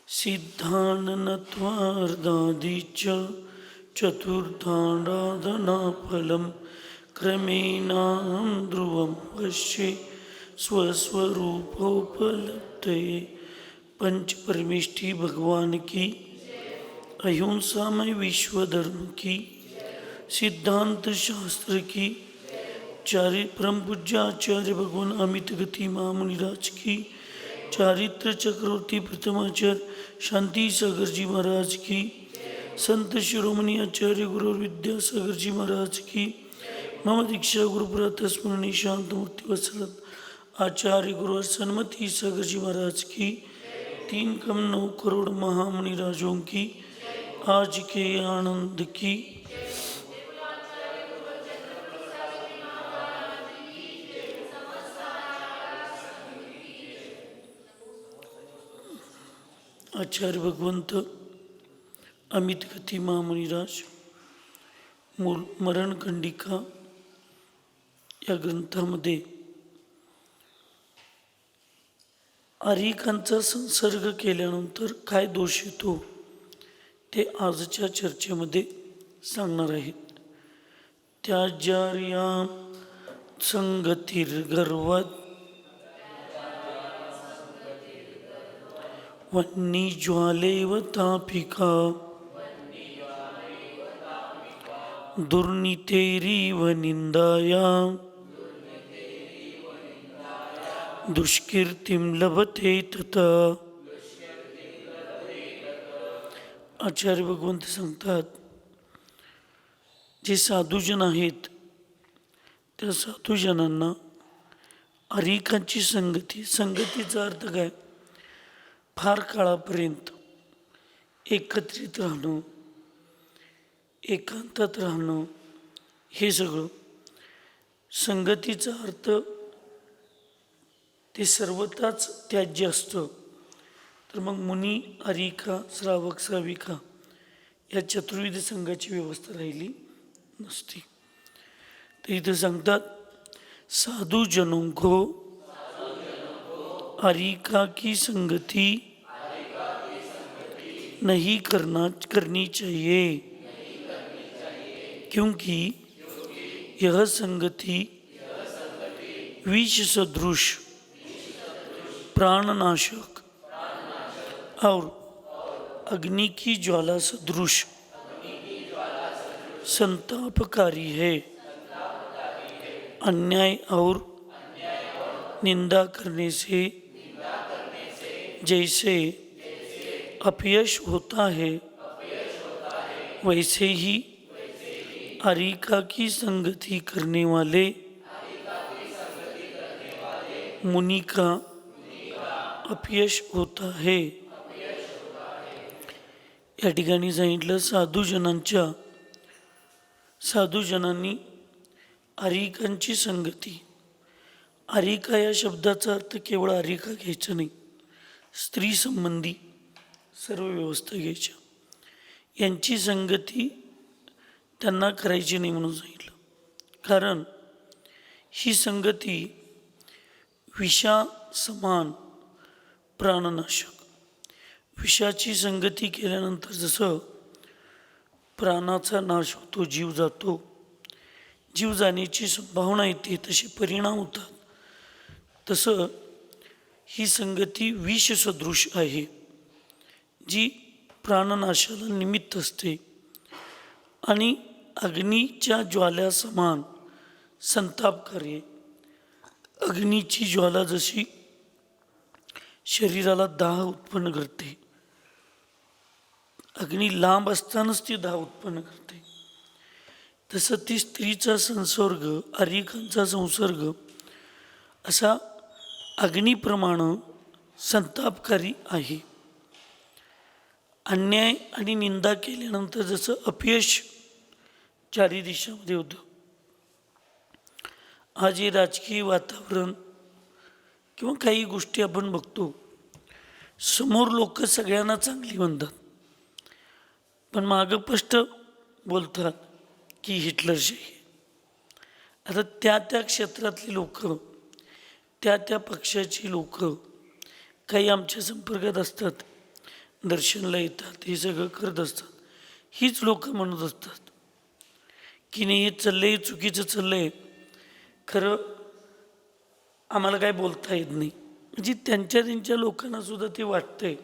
सिद्धाननत्वार्धादिच चतुर्थाराधनाफलं क्रमेणाहं ध्रुवं पश्ये स्वस्वरूपोपलब्धये। पंच परमेष्ठी भगवान की, अहिंसामय विश्व धर्म की, सिद्धांत शास्त्र की, परम पूज्य आचार्य भगवान अमित गति महामुनिराज की, चारित्र चक्रवर्ती प्रथमाचार्य शांति सागर जी महाराज की, संत शिरोमणि आचार्य गुरु विद्यासागर जी महाराज की, मम दीक्षा गुरुपुरत स्मरणीय शांत मूर्ति वत्सलत आचार्य गुरु सन्मति सागर जी महाराज की, 3,9 करोड़ महामुनिराजों की आज के आनंद की। आचार्य भगवंत अमित गती महामुनिराज मरणखंडिका या ग्रंथामध्ये आर्यिकांचा संसर्ग केल्यानंतर काय दोष येतो ते आजच्या चर्चेमध्ये सांगणार आहेत. त्याजार्या संगतिर्गर्वत वह्निज्वालेव तापिका दुर्नीतेरिव निंदाया दुष्कीर्तिं लभते तथा. आचार्य भगवंत सांगतात, जे साधुजन आहेत त्या साधुजनांना आर्यिकांची संगतीचा अर्थ काय? फार काळापर्यंत एकत्रित राहणं, एकांतात राहणं, हे सगळं संगतीचा अर्थ ते सर्वताच त्याज्य असतं. तर मग मुनी, आर्यिका, श्रावक, श्राविका या चतुर्विध संघाची व्यवस्था राहिली नसती. तर इथं सांगतात, साधुजनों को आर्यिका की संगति नहीं करनी चाहिए, क्योंकि यह संगति विष सदृश, प्राणनाशक और अग्नि की ज्वाला सदृश संतापकारी है. अन्याय और निंदा करने से जैसे अपयश होता है, वैसे ही आर्यिका की संगति करने वाले मुनि का अपयश होता है. या ठिकाणी सांगितलं, साधुजनांनी आर्यिकांची संगती. आर्यिका या शब्दाचा अर्थ केवळ आर्यिका घ्यायचा नाही, स्त्री संबंधी सर्व व्यवस्था घ्यायच्या. यांची संगती त्यांना करायची नाही म्हणून सांगितलं. कारण ही संगती विषा समान, प्राणनाशक. विषाची संगती केल्यानंतर जसं प्राणाचा नाश होतो, जीव जातो, जीव जाण्याची संभावना येते, तसे परिणाम होतात. तसं ही संगती विष सदृश आहे, जी प्राणनाशाला निमित्त असते आणि अग्नीच्या ज्वाल्या समान संतापकारी. अग्नीची ज्वाला जशी शरीराला दाह उत्पन्न करते, अग्नी लांब असतानाच ती दाह उत्पन्न करते, तसं ती स्त्रीचा संसर्ग, आर्यिकांचा संसर्ग असा अग्नीप्रमाणे संतापकारी आहे. अन्याय आणि निंदा केल्यानंतर जसं अपयश चारी दिशामध्ये होतं. आज हे राजकीय वातावरण किंवा काही गोष्टी आपण बघतो, समोर लोक सगळ्यांना चांगली म्हणतात, पण मागं स्पष्ट बोलतात की हिटलरशाही. आता त्या क्षेत्रातली लोक, त्या पक्षाची लोक काही आमच्या संपर्कात असतात दर्शनला येतात, हे सगळं करत असतात. हीच लोक म्हणत असतात की नाही, हे चाललंय, चुकीचं चाललंय, खरं आम्हाला काय बोलता येत नाही. म्हणजे त्यांच्या लोकांना सुद्धा ते वाटतंय,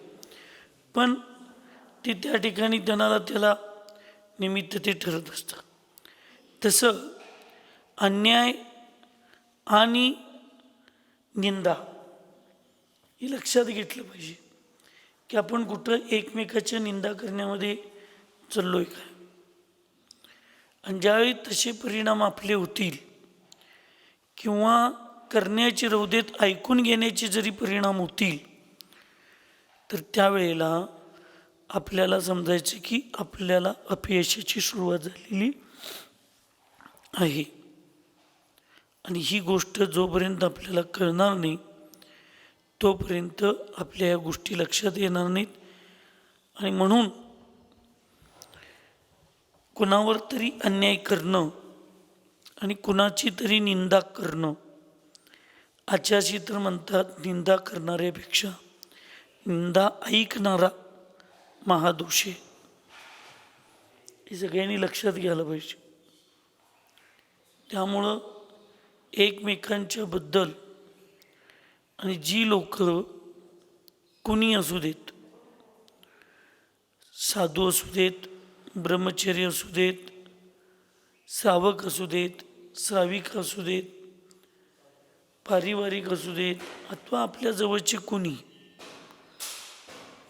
पण ते त्या ठिकाणी त्याला निमित्त ते ठरत असतं. तसं अन्याय आणि निंदा हे लक्षात घेतलं पाहिजे की आपण कुठं एकमेकाच्या निंदा करण्यामध्ये चाललोय काय. आणि ज्यावेळी तसे परिणाम आपले होतील किंवा करण्याची रौदेत ऐकून घेण्याचे जरी परिणाम होतील, तर त्यावेळेला आपल्याला समजायचं की आपल्याला अपयशाची सुरुवात झालेली आहे. आणि ही गोष्ट जोपर्यंत आपल्याला कळणार नाही तोपर्यंत आपल्या या गोष्टी लक्षात येणार नाहीत. आणि म्हणून कुणावर तरी अन्याय करणं आणि कुणाची तरी निंदा करणं, आचार्य तर म्हणतात निंदा करणाऱ्यापेक्षा निंदा ऐकणारा महादोष आहे. हे सगळ्यांनी लक्षात घ्यायला पाहिजे. त्यामुळं एकमेकांच्या बद्दल आणि जी लोक कुणी असू देत, साधू असू देत, ब्रह्मचर्य असू देत, श्रावक असू देत, श्राविक असू देत, पारिवारिक असू देत, अथवा आपल्या जवळचे कुणी,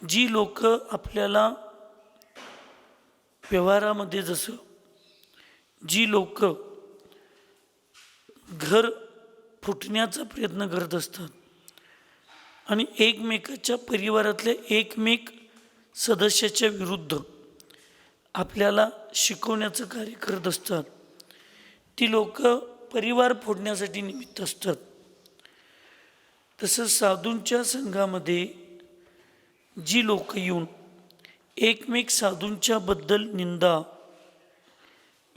जी लोक आपल्याला व्यवहारामध्ये, जसं जी लोक घर फुटण्याचा प्रयत्न करत असतात आणि एकमेकाच्या परिवारातल्या एकमेक सदस्याच्या विरुद्ध आपल्याला शिकवण्याचं कार्य करत असतात, ती लोक परिवार फोडण्यासाठी निमित्त असतात. तसं साधूंच्या संघामध्ये जी लोक येऊन एकमेक साधूंच्या बद्दल निंदा,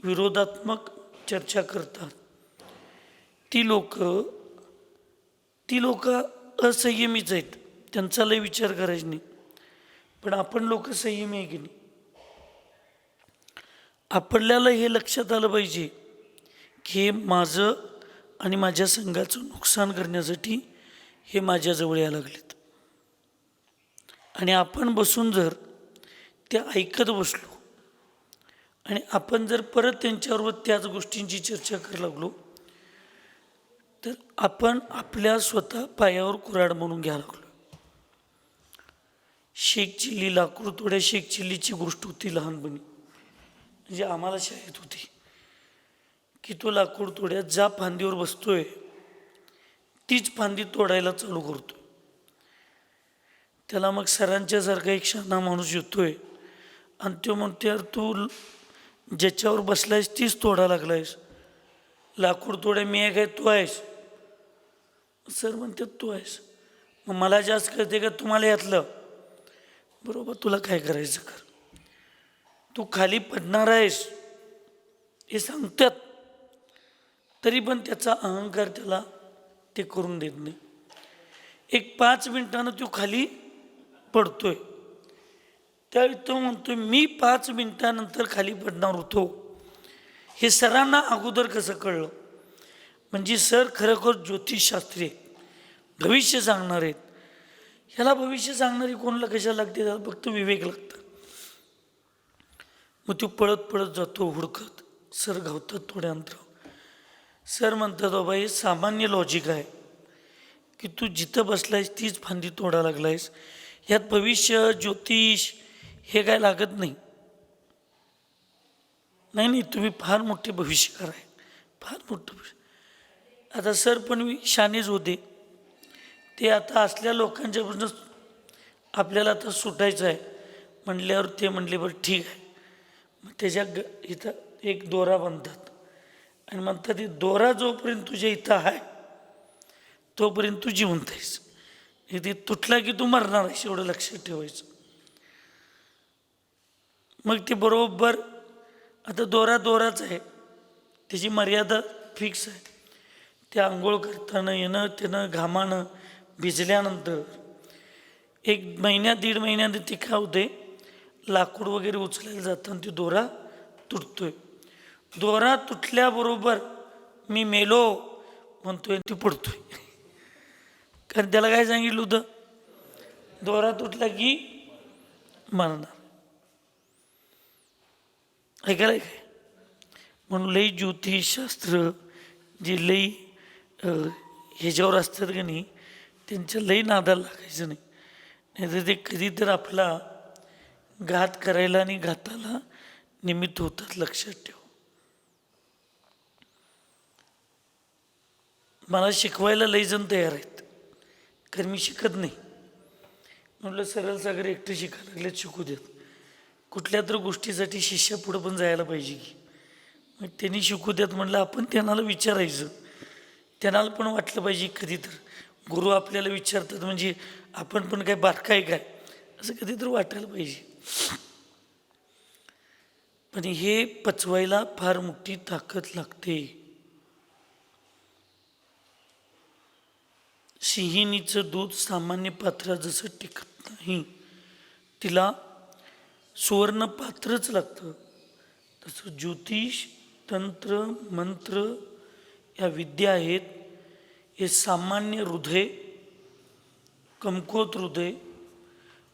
विरोधात्मक चर्चा करतात, ती लोक असंयमीच आहेत. त्यांचा लय विचार करायचा नाही. पण आपण लोक संयमी आहे की नाही? आपल्याला हे लक्षात आलं पाहिजे की हे माझं आणि माझ्या संघाचं नुकसान करण्यासाठी हे माझ्याजवळ यायला लागलेत. आणि आपण बसून जर ते ऐकत बसलो आणि आपण जर परत त्यांच्याबरोबर त्याच गोष्टींची चर्चा करायला लागलो, तर आपण आपल्या स्वतः पायावर कुऱ्हाड म्हणून घ्यायला लागलो. शेख चिल्ली, लाकूड तोड्या शेख चिल्लीची गोष्ट होती लहानपणी, म्हणजे आम्हाला शाळेत होती की तो लाकूड तोड्यात ज्या फांदीवर बसतोय तीच फांदी तोडायला चालू करतोय. त्याला मग सरांच्यासारखा एक शहाणा माणूस येतोय आणि तो म्हणतो, यार तू ज्याच्यावर बसलायस तीच तोडा लागलायस, लाकूड तोड्या मी आहे काय तू आहेस? सर म्हणतात तू आहेस. मग मला जास्त कळते का तुम्हाला यातलं? बरोबर, तुला काय करायचं कर, तू खाली पडणार आहेस हे सांगतात, तरी पण त्याचा अहंकार त्याला ते करून देत नाही. एक 5 मिनिटानं तो खाली पडतोय, त्यावेळी तो म्हणतोय मी 5 मिनिटानंतर खाली पडणार होतो. हे सरांना अगोदर कसं कळलं? म्हणजे सर खरोखर ज्योतिषशास्त्री आहेत, भविष्य सांगणार आहेत. ह्याला भविष्य सांगणारी कोणाला कशाला लागते? त्याला फक्त विवेक लागतं. मग तो पळत पळत जातो हुडकत, सर गावतात थोड्या अंतरावर. सर म्हणतात, बाबा हे सामान्य लॉजिक आहे की तू जिथं बसलायस तीच फांदी तोडा लागलायस, ह्यात भविष्य ज्योतिष हे काय लागत नाही. नाही, तुम्ही फार मोठे भविष्यकार आहे, फार मोठं भविष्य. आता सर पण शानेच होते, ते आता असल्या लोकांच्यापासून आपल्याला आता सुटायचं आहे म्हणल्यावर ते म्हणले बरं ठीक आहे. मग त्याच्या इथं एक दोरा बांधतात आणि म्हणतात ते दोरा जोपर्यंत तुझ्या इथं आहे तोपर्यंत तू जिवंत आहेस, ते तुटला की तू मरणार आहेस, एवढं लक्षात ठेवायचं. मग ते बरोबर आता दोराच आहे, त्याची मर्यादा फिक्स आहे. ते आंघोळ करताना येणं त्यानं घामानं भिजल्यानंतर एक महिन्यात 1.5 महिन्यात ते काय होते, लाकूड वगैरे उचलायला जाताना ते दोरा तुटतोय. दोरा तुटल्याबरोबर मी मेलो म्हणतोय, ती पडतोय. कारण त्याला काय सांगितलं होतं, दोरा तुटला की मरणार. ऐकायला काय म्हणून लई ज्योतिषशास्त्र जे लई ह्याच्यावर असतात का नाही, त्यांच्या लई नादाला लागायचं नाही. नाहीतर ते कधी तर आपला घात करायला आणि घाताला निमित्त होतात, लक्षात ठेव. मला शिकवायला लई जण तयार आहेत, कारण मी शिकत नाही. म्हटलं सरळ सागर एकटं शिकायला लागलेत, शिकू देत. कुठल्या तर गोष्टीसाठी शिष्य पुढं पण जायला पाहिजे की. मग त्यांनी शिकू देत म्हटलं. आपण त्यांना विचारायचं, त्यांना पण वाटलं पाहिजे कधी तर गुरु आपल्याला विचारतात म्हणजे आपण पण काय बारका आहे काय, असं कधी तर वाटायला पाहिजे. पण हे पचवायला फार मोठी ताकद लागते. सिंहिणीचं दूध सामान्य पात्रात जसं टिकत नाही, तिला सुवर्ण पात्रच लागतं, तसं ज्योतिष, तंत्र, मंत्र या विद्या आहेत, हे सामान्य हृदय, कमकुवत हृदय,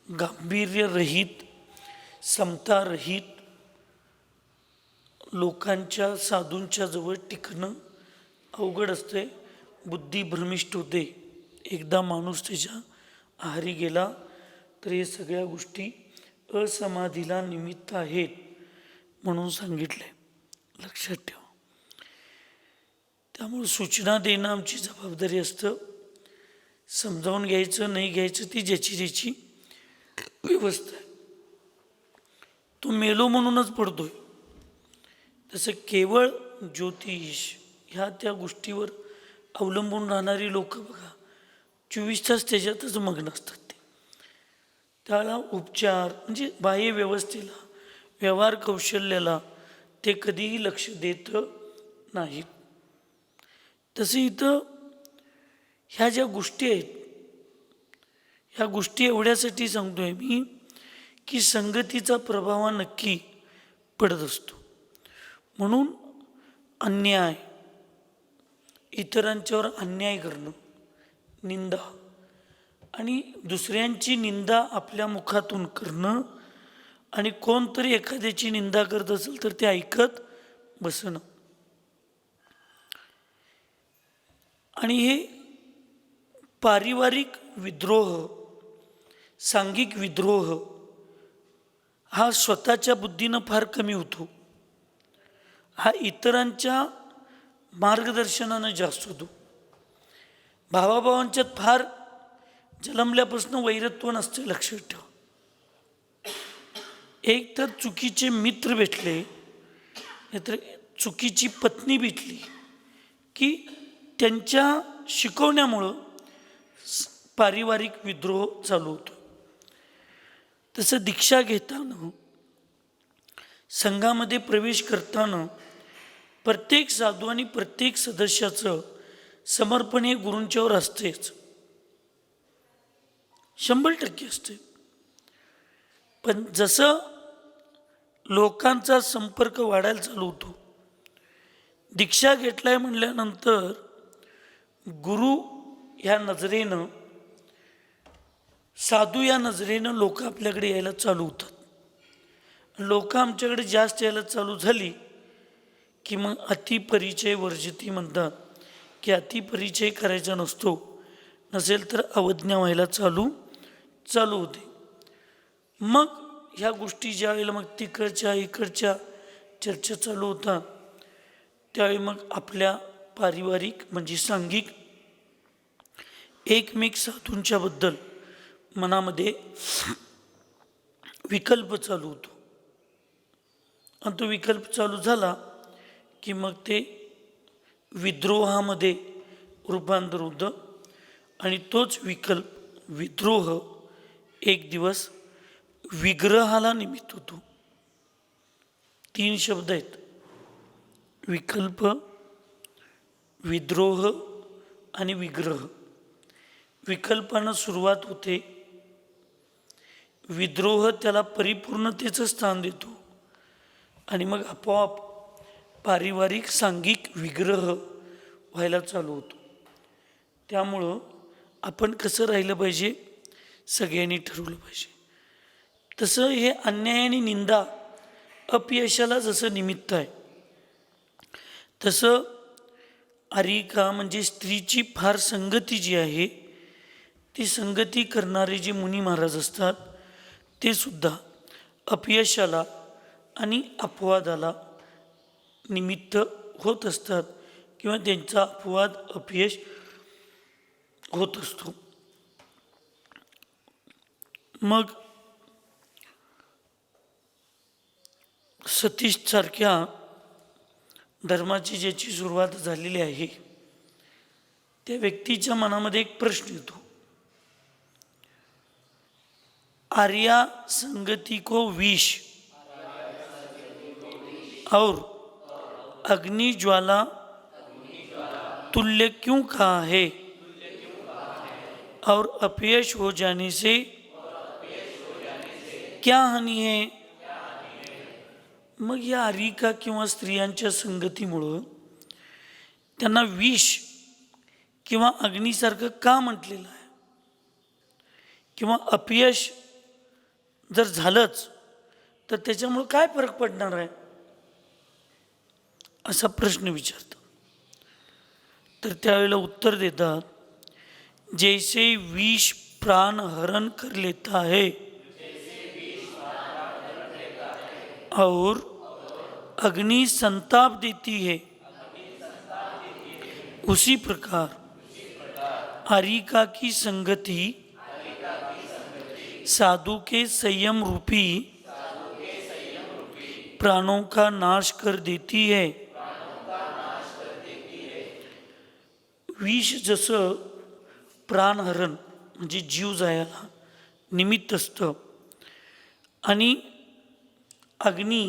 गांभीर्यरहित, समतारहित लोकांच्या, साधूंच्या जवळ टिकणं अवघड असते. बुद्धी भ्रमिष्ट होते. एकदा माणूस त्याच्या आहारी गेला तर हे सगळ्या गोष्टी असमाधीला निमित्त आहेत म्हणून सांगितले, लक्षात ठेव. त्यामुळे सूचना देणं आमची जबाबदारी असतं. समजावून घ्यायचं नाही घ्यायचं ती ज्याची ज्याची व्यवस्था आहे. तो मेलो म्हणूनच पडतोय, तसं केवळ ज्योतिष ह्या त्या गोष्टीवर अवलंबून राहणारी लोक बघा 24 तास त्याच्यातच मग्न असतात. त्याला उपचार म्हणजे बाह्य व्यवस्थेला, व्यवहार कौशल्याला ते कधीही लक्ष देत नाहीत. तसं इथं ह्या ज्या गोष्टी आहेत, ह्या गोष्टी एवढ्यासाठी सांगतोय मी की संगतीचा प्रभाव नक्की पडत असतो. म्हणून अन्याय, इतरांच्यावर अन्याय करणं, निंदा आणि दुसऱ्यांची निंदा आपल्या मुखातून करणं, आणि कोणतरी एखाद्याची निंदा करत असेल तर ते ऐकत बसणं, आणि हे पारिवारिक विद्रोह, सांघिक विद्रोह हा स्वतःच्या बुद्धीनं फार कमी होतो, हा इतरांच्या मार्गदर्शनानं जास्त होतो. भावाभावांच्यात फार जन्मल्यापासून वैरत्व नसते, लक्षात ठेव. एक तर चुकीचे मित्र भेटले, नाहीतर चुकीची पत्नी भेटली की त्यांच्या शिकवण्यामुळं पारिवारिक विद्रोह चालू होतो. तसं दीक्षा घेताना, संघामध्ये प्रवेश करताना प्रत्येक साधू आणि प्रत्येक सदस्याचं समर्पण हे गुरूंच्यावर असतेच, 100% असते. पण जसं लोकांचा संपर्क वाढायला चालू होतो, दीक्षा घेतलाय म्हणल्यानंतर गुरु ह्या नजरेनं, साधू या नजरेनं लोक आपल्याकडे यायला चालू होतात. लोक आमच्याकडे जास्त यायला चालू झाली की मग अतिपरिचय वर्जिती म्हणतात की अतिपरिचय करायचा नसतो, नसेल तर अवज्ञा व्हायला चालू होते. मग ह्या गोष्टी ज्या वेळेला मग तिकडच्या इकडच्या चर्चा चालू होतात, त्यावेळी मग आपल्या पारिवारिक म्हणजे सांघिक एकमेक साधूंच्या बद्दल मनामध्ये विकल्प चालू होतो, आणि तो विकल्प चालू झाला की मग ते विद्रोहामध्ये रूपांतर होतं, आणि तोच विकल्प विद्रोह एक दिवस विग्रहाला निमित्त होतो. 3 शब्द आहेत, विकल्प, विद्रोह आणि विग्रह. विकल्पानं सुरुवात होते, विद्रोह त्याला परिपूर्णतेचं स्थान देतो आणि मग आपोआप पारिवारिक सांघिक विग्रह व्हायला चालू होतो. त्यामुळं आपण कसं राहिलं पाहिजे, सगळ्यांनी ठरवलं पाहिजे. तसं हे अन्याय आणि निंदा अपयशाला जसं निमित्त आहे, तसं आरिका म्हणजे स्त्रीची फार संगती जी आहे, ती संगती करणारे जे मुनी महाराज असतात ते सुद्धा अपयशाला आणि अपवादाला निमित्त होत असतात किंवा त्यांचा अपवाद अपयश होत असतो. मग सतीशसारख्या धर्माची ज्याची सुरुवात झालेली आहे, त्या व्यक्तीच्या मनामध्ये एक प्रश्न येतो, आर्या संगति को विष और अग्नि ज्वाला तुल्य क्यों कहा है, और अपयश हो जाने से क्या हानी है. मग या आरिका किंवा स्त्रियांच्या संगतीमुळं त्यांना विष किंवा अग्नीसारखं का म्हटलेलं आहे, किंवा अपयश जर झालंच तर त्याच्यामुळं काय फरक पडणार आहे, असा प्रश्न विचारतात. तर त्यावेळेला उत्तर देतात, जैसे विष प्राण हरण कर लेता है और अग्नि संताप देती है, उसी प्रकार आरिका की संगति साधु के संयम रूपी प्राणों का नाश कर देती है. विष जसं प्राणहरण म्हणजे जीव जायला निमित्त असतं आणि अग्नी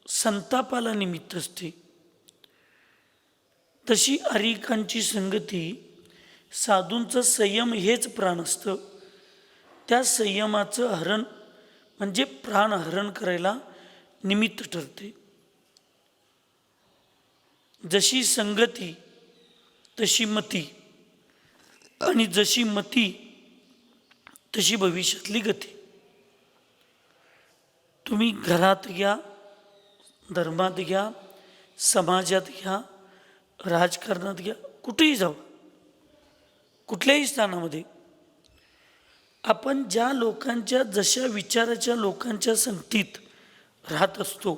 संतापाला निमित्त असते, तशी आरिकांची संगती साधूंचं संयम हेच प्राण असतं. त्या संयमाचं हरण म्हणजे प्राणहरण करायला निमित्त ठरते. जशी संगती तशी मती, आणि जशी मती तशी भविष्यातली गती. तुम्ही घरात घ्या, धर्मात घ्या, समाजात घ्या, राजकारणात घ्या, कुठेही जाऊ, कुठल्याही स्थानामध्ये आपण ज्या लोकांच्या जशा विचाराच्या लोकांच्या संगतीत राहत असतो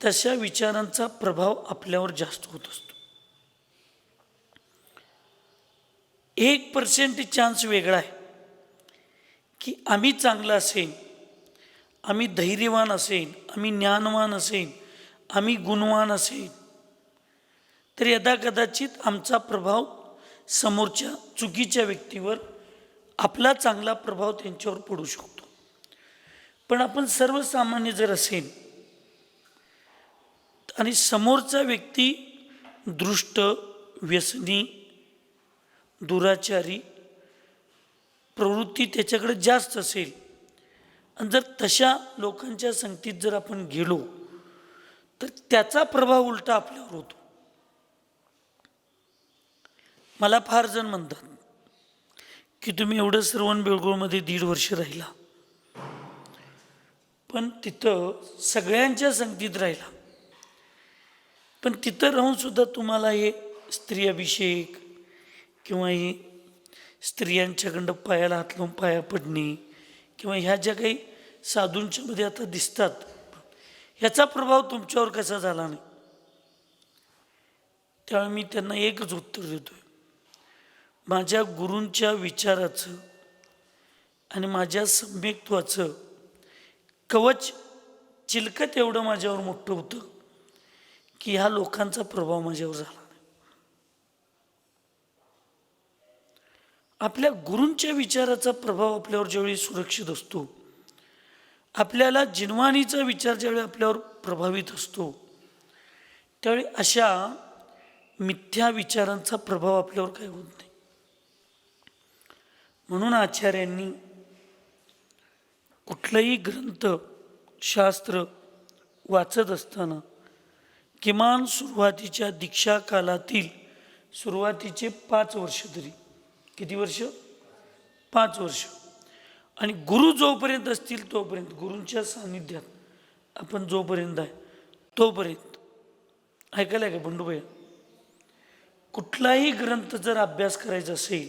तशा विचारांचा प्रभाव आपल्यावर जास्त होत असतो. 1% चान्स वेगळा आहे की आम्ही चांगलं असेन, आम्ही धैर्यवान असेन, आम्ही ज्ञानवान असेन, आम्ही गुणवान असेन, तर यदा कदाचित आमचा प्रभाव समोरच्या चुकीच्या व्यक्तीवर आपला चांगला प्रभाव त्यांच्यावर पडू शकतो. पण आपण सर्वसामान्य जर असेल आणि समोरचा व्यक्ती दुष्ट, व्यसनी, दुराचारी प्रवृत्ती त्याच्याकडे जास्त असेल आणि जर तशा लोकांच्या संगतीत जर आपण गेलो तर त्याचा प्रभाव उलटा आपल्यावर होतो. मला फार जण म्हणतात की तुम्ही एवढं श्रवण बेळगोळमध्ये 1.5 वर्ष राहिला, पण तिथं सगळ्यांच्या संगतीत राहिला, पण तिथं राहून सुद्धा तुम्हाला हे स्त्री अभिषेक किंवा हे स्त्रियांच्याकडं पायाला हात लावून पाया पडणे किंवा ह्या ज्या काही साधूंच्या मध्ये आता दिसतात, ह्याचा प्रभाव तुमच्यावर कसा झाला नाही. त्यावेळी मी त्यांना एकच उत्तर देतोय, माझ्या गुरूंच्या विचाराचं आणि माझ्या सम्यक्त्वाचं कवच चिलकत एवढं माझ्यावर मोठं होतं की ह्या लोकांचा प्रभाव माझ्यावर झाला. आपल्या गुरूंच्या विचाराचा प्रभाव आपल्यावर ज्यावेळी सुरक्षित असतो, आपल्याला जिनवानीचा विचार ज्यावेळी आपल्यावर प्रभावित असतो, त्यावेळी अशा मिथ्या विचारांचा प्रभाव आपल्यावर काही होत नाही. म्हणून आचार्यांनी कुठलंही ग्रंथ शास्त्र वाचत असताना किमान सुरुवातीच्या दीक्षा कालातील सुरुवातीचे 5 वर्ष तरी, किती वर्ष? 5 वर्ष, आणि गुरु जोपर्यंत असतील तोपर्यंत, गुरूंच्या सान्निध्यात आपण जोपर्यंत आहे तोपर्यंत, ऐकायला का बंडूभाई, कुठलाही ग्रंथ जर अभ्यास करायचा असेल,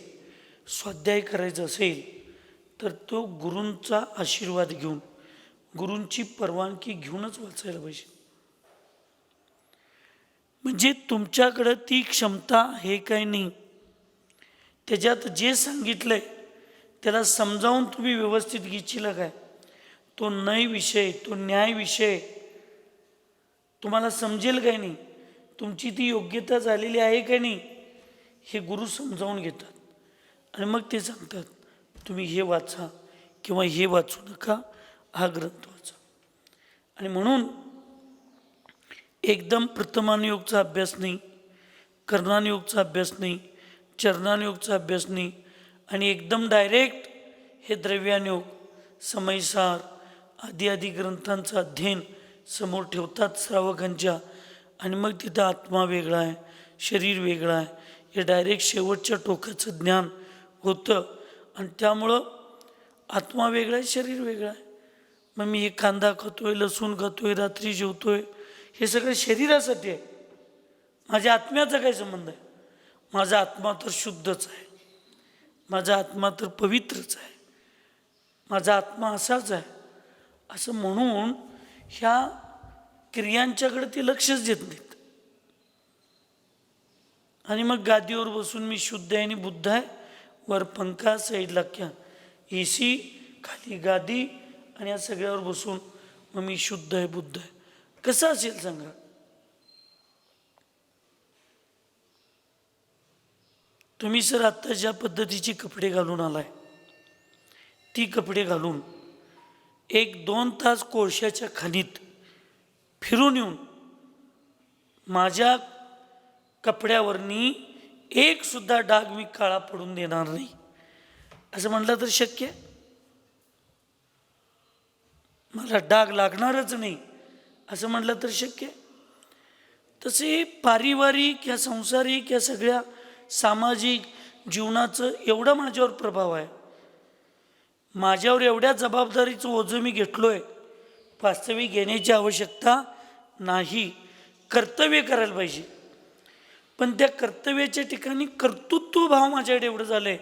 स्वाध्याय करायचा असेल, तर तो गुरूंचा आशीर्वाद घेऊन, गुरूंची परवानगी घेऊनच वाचायला पाहिजे. म्हणजे तुमच्याकडं ती क्षमता आहे काय नाही, त्याच्यात जे सांगितलंय त्याला समजावून तुम्ही व्यवस्थित घेशील काय, तो न्याय विषय, तो न्याय विषय तुम्हाला समजेल काय नाही, तुमची ती योग्यता झालेली आहे काय नाही, हे गुरु समजावून घेतात. आणि मग ते सांगतात तुम्ही हे वाचा किंवा हे वाचू नका, हा ग्रंथ वाचा. आणि म्हणून एकदम प्रथमानुयोगचा अभ्यास नाही, कर्णानुयोगचा अभ्यास नाही, चरणानुयोगचा अभ्यास नाही, आणि एकदम डायरेक्ट हे द्रव्यानुयोग, समयसार आदी आदी ग्रंथांचं अध्ययन समोर ठेवतात श्रावकांच्या, आणि मग तिथं आत्मा वेगळा आहे, शरीर वेगळं आहे, हे डायरेक्ट शेवटच्या टोकाचं ज्ञान होतं. आणि त्यामुळं आत्मा वेगळा आहे, शरीर वेगळं आहे. मग मी हे कांदा खातोय, लसूण खातोय, रात्री जेवतोय, हे सगळं शरीरासाठी आहे, माझ्या आत्म्याचा काय संबंध आहे? माझा आत्मा तर शुद्धच आहे, माझा आत्मा तर पवित्रच आहे, माझा आत्मा असाच आहे, असं म्हणून ह्या क्रियांच्याकडे ते लक्षच देत नाहीत. आणि मग गादीवर बसून मी शुद्ध आहे आणि बुद्ध आहे, वर पंखा, साईडला AC, खाली गादी, आणि या सगळ्यावर बसून मग मी शुद्ध आहे, बुद्ध आहे. कसं असेल सांगा? तुम्ही सर आत्ता ज्या पद्धतीचे कपडे घालून आलाय, ती कपडे घालून 1-2 तास कोळशाच्या खाणीत फिरून येऊन माझ्या कपड्यावरनी एक सुद्धा डाग मी काळा पडून देणार नाही असं म्हटलं तर शक्य आहे? मला डाग लागणारच नाही असं म्हटलं तर शक्य आहे? तसे पारिवारिक या सांसारिक या सगळ्या सामाजिक जीवनाचं एवढा माझ्यावर प्रभाव आहे, माझ्यावर एवढ्या जबाबदारीचं ओझं मी घेतलोय, वास्तविक घेण्याची आवश्यकता नाही, कर्तव्य करायला पाहिजे. पण त्या कर्तव्याच्या ठिकाणी कर्तृत्व भाव माझ्याकडे एवढं झालंय,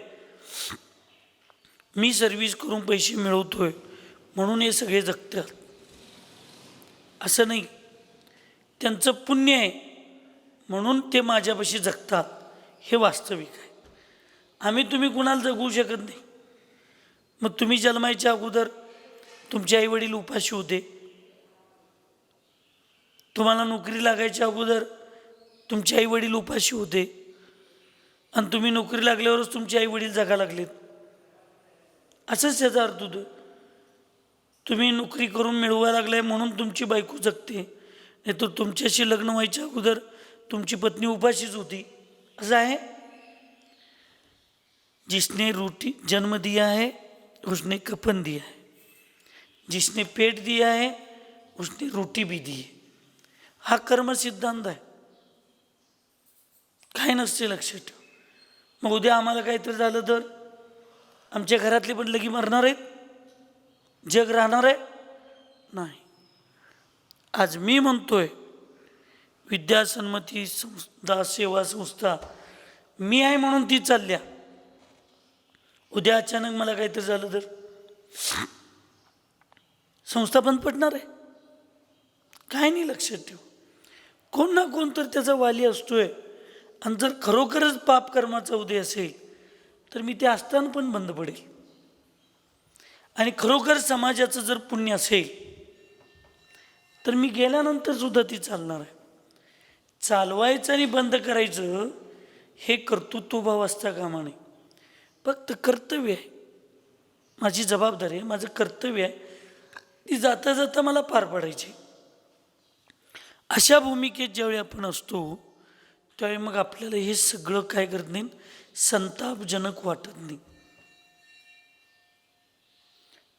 मी सर्व्हिस करून पैसे मिळवतोय म्हणून हे सगळे जगतात असं नाही, त्यांचं पुण्य आहे म्हणून ते माझ्यापाशी जगतात, हे वास्तविक आहे. आम्ही तुम्ही कुणाला जगू शकत नाही. मग तुम्ही जन्मायच्या अगोदर तुमचे आईवडील उपाशी होते, तुम्हाला नोकरी लागायच्या अगोदर तुमचे आईवडील उपाशी होते, आणि तुम्ही नोकरी लागल्यावरच तुमचे आईवडील जगा लागलेत, असंच त्याचा अर्थ होतो. तुम्ही नोकरी करून मिळवायला लागलाय म्हणून तुमची बायको जगते, नाही तर तुमच्याशी लग्न व्हायच्या अगोदर तुमची पत्नी उपाशीच होती, असं आहे. जिसने रोटी जन्म दिया है उसने कफन दिया है, जिसने पेट दिया है उसने रोटी भी दी है. हा कर्म सिद्धांत आहे, काय नसते लक्षात ठेव. मग उद्या आम्हाला काहीतरी झालं तर आमच्या घरातले पण लगी मरणार आहेत, जग राहणार आहे नाही. आज मी म्हणतोय विद्यासन्मती दास सेवा संस्था मी आहे म्हणून ती चालल्या, उद्या अचानक मला काहीतरी झालं तर संस्था बंद पडणार आहे? काय नाही लक्षात ठेव. कोण ना कोण तर त्याचा वाली असतोय, आणि जर खरोखरच पाप कर्माचा उदय असेल तर मी ते असताना पण बंद पडेल, आणि खरोखर समाजाचं जर पुण्य असेल तर मी गेल्यानंतर सुद्धा ती चालणार आहे. चालवायचं आणि बंद करायचं हे कर्तृत्वभाव असता कामा नये. फक्त कर्तव्य आहे, माझी जबाबदारी आहे, माझं कर्तव्य आहे, ती जाता जाता मला पार पाडायची. अशा भूमिकेत ज्यावेळी आपण असतो त्यावेळी मग आपल्याला हे सगळं काय करत नाही, संतापजनक वाटत नाही.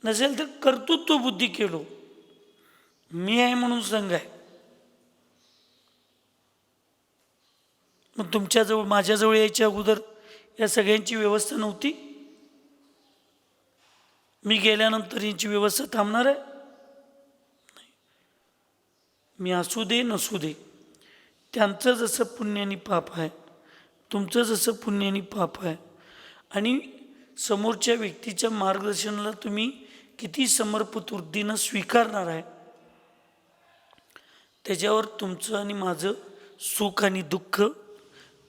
नसेल तर कर्तृत्व बुद्धी केलो, मी आहे म्हणून संघ आहे. मग तुमच्याजवळ माझ्याजवळ यायच्या अगोदर या सगळ्यांची व्यवस्था नव्हती? मी गेल्यानंतर यांची व्यवस्था थांबणार आहे? नाही. मी असू दे नसू दे, त्यांचं जसं पुण्य आणि पाप आहे, तुमचं जसं पुण्य आणि पाप आहे, आणि समोरच्या व्यक्तीच्या मार्गदर्शनाला तुम्ही किती समर्पित वृत्तीनं स्वीकारणार आहे, त्याच्यावर तुमचं आणि माझं सुख आणि दुःख,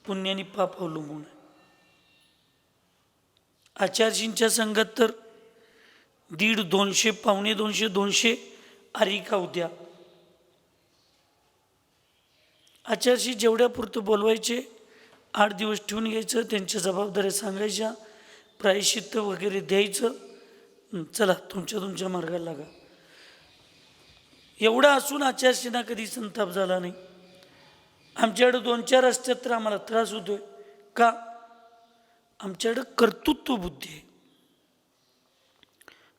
पुण्य आणि पाप अवलंबून आहे. आचार्यजींच्या संघात तर 150, 200, 250, 200 आरिका उद्या. आचार्यजी जेवढ्या पुरतं बोलवायचे, 8 दिवस ठेवून घ्यायचं, त्यांच्या जबाबदाऱ्या सांगायच्या, प्रायश्चित्त वगैरे द्यायचं, चला तुमच्या मार्गाला लागा. एवढं असून आचार्यजींना कधी संताप झाला नाही. आमच्याकडं 2-4 असतात तर आम्हाला त्रास होतोय का? आमच्याकडं कर्तृत्व बुद्धी आहे.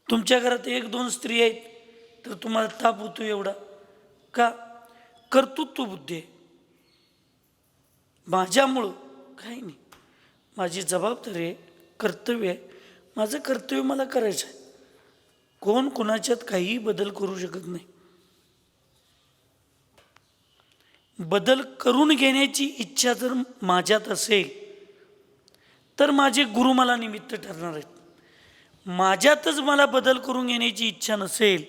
तुमच्या घरात 1-2 स्त्री आहेत तर तुम्हाला ताप होतो एवढा का? कर्तृत्व बुद्धी आहे. माझ्यामुळं काही नाही, माझी जबाबदारी आहे, कर्तव्य आहे, माझं कर्तव्य मला करायचं आहे. कोण कोणाच्यात काहीही बदल करू शकत नाही. बदल करून घेण्याची इच्छा जर माझ्यात असेल तर माझे गुरु मला निमित्त ठरणार आहेत. माझ्यातच मला बदल करून घेण्याची इच्छा नसेल,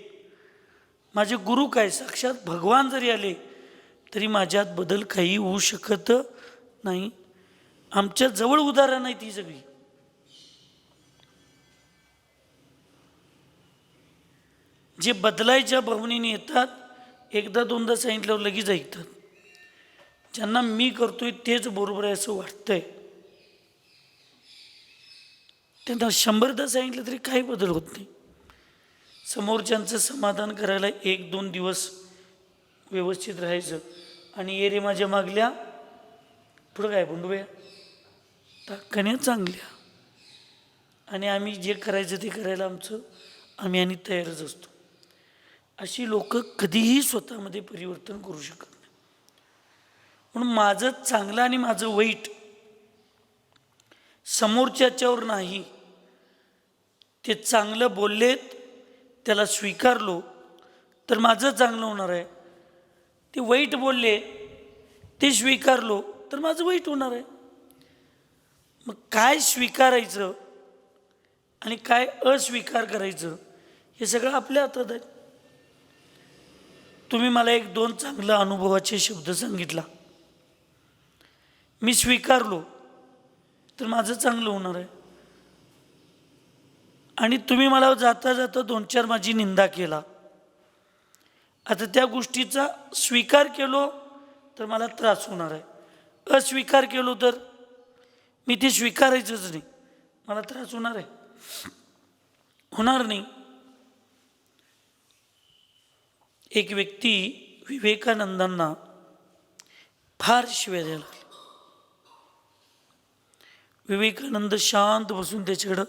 माझे गुरु काय साक्षात भगवान जरी आले तरी माझ्यात बदल काही होऊ शकत नाही. आमच्या जवळ उदाहरण आहे ती सगळी. जे बदलायच्या भावनेने येतात, 1-2दा सांगितल्यावर लगेच ऐकतात. ज्यांना मी करतोय तेच बरोबर आहे असं वाटतंय, त्यांना 100दा सांगितलं तरी काही बदल होत नाही. समोरच्यांचं समाधान करायला 1-2 दिवस व्यवस्थित राहायचं आणि ये रे माझ्या मागल्या, पुढं काय बंडूया टाकण्या चांगल्या, आणि आम्ही जे करायचं ते करायला आम्ही आणि तयारच असतो. अशी लोक कधीही स्वतःमध्ये परिवर्तन करू शकत नाही. म्हणून माझं चांगलं आणि माझं वाईट समोरच्याच्यावर नाही. ते चांगलं बोललेत, त्याला स्वीकारलो तर माझं चांगलं होणार आहे. ते वाईट बोलले, ते स्वीकारलो तर माझं वाईट होणार आहे. मग काय स्वीकारायचं आणि काय अस्वीकार करायचं हे सगळं आपल्या हातात आहे. तुम्ही मला 1-2 चांगल्या अनुभवाचे शब्द सांगितला, मी स्वीकारलो तर माझं चांगलं होणार आहे. आणि तुम्ही मला जाता जाता 2-4 माझी निंदा केला, आता त्या गोष्टीचा स्वीकार केलो तर मला त्रास होणार आहे. अस्वीकार केलो तर मी ते स्वीकारायचंच नाही, मला त्रास होणार आहे? होणार नाही. एक व्यक्ती विवेकानंदांना फार शिव्या द्यायला लागला. विवेकानंद शांत बसून त्याच्याकडं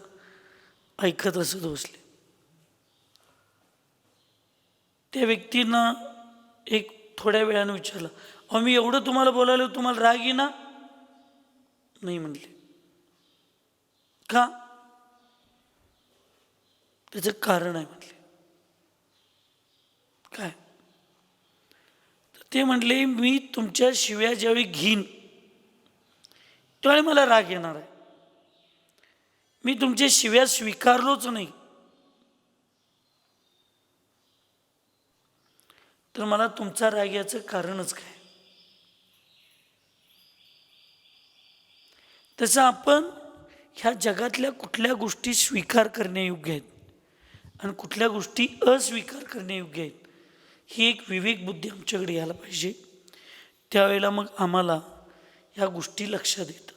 ऐकत असत बसले. त्या व्यक्तीनं एक थोड्या वेळानं विचारलं, अहो मी एवढं तुम्हाला बोलायला तुम्हाला राग येईना? नाही म्हणले. का? त्याचं कारण आहे म्हटले. काय? तर ते म्हटले, मी तुमच्या शिव्या ज्यावेळी घेईन त्यावेळी मला राग येणार आहे. मी तुमच्या शिव्या स्वीकारलोच नाही तर मला तुमचा राग याचं कारणच काय? तसं आपण ह्या जगातल्या कुठल्या गोष्टी स्वीकार करण्यायोग्य आहेत आणि कुठल्या गोष्टी अस्वीकार करण्यायोग्य आहेत, ही एक विवेक बुद्धी आमच्याकडे यायला पाहिजे. त्यावेळेला मग आम्हाला ह्या गोष्टी लक्षात येतात.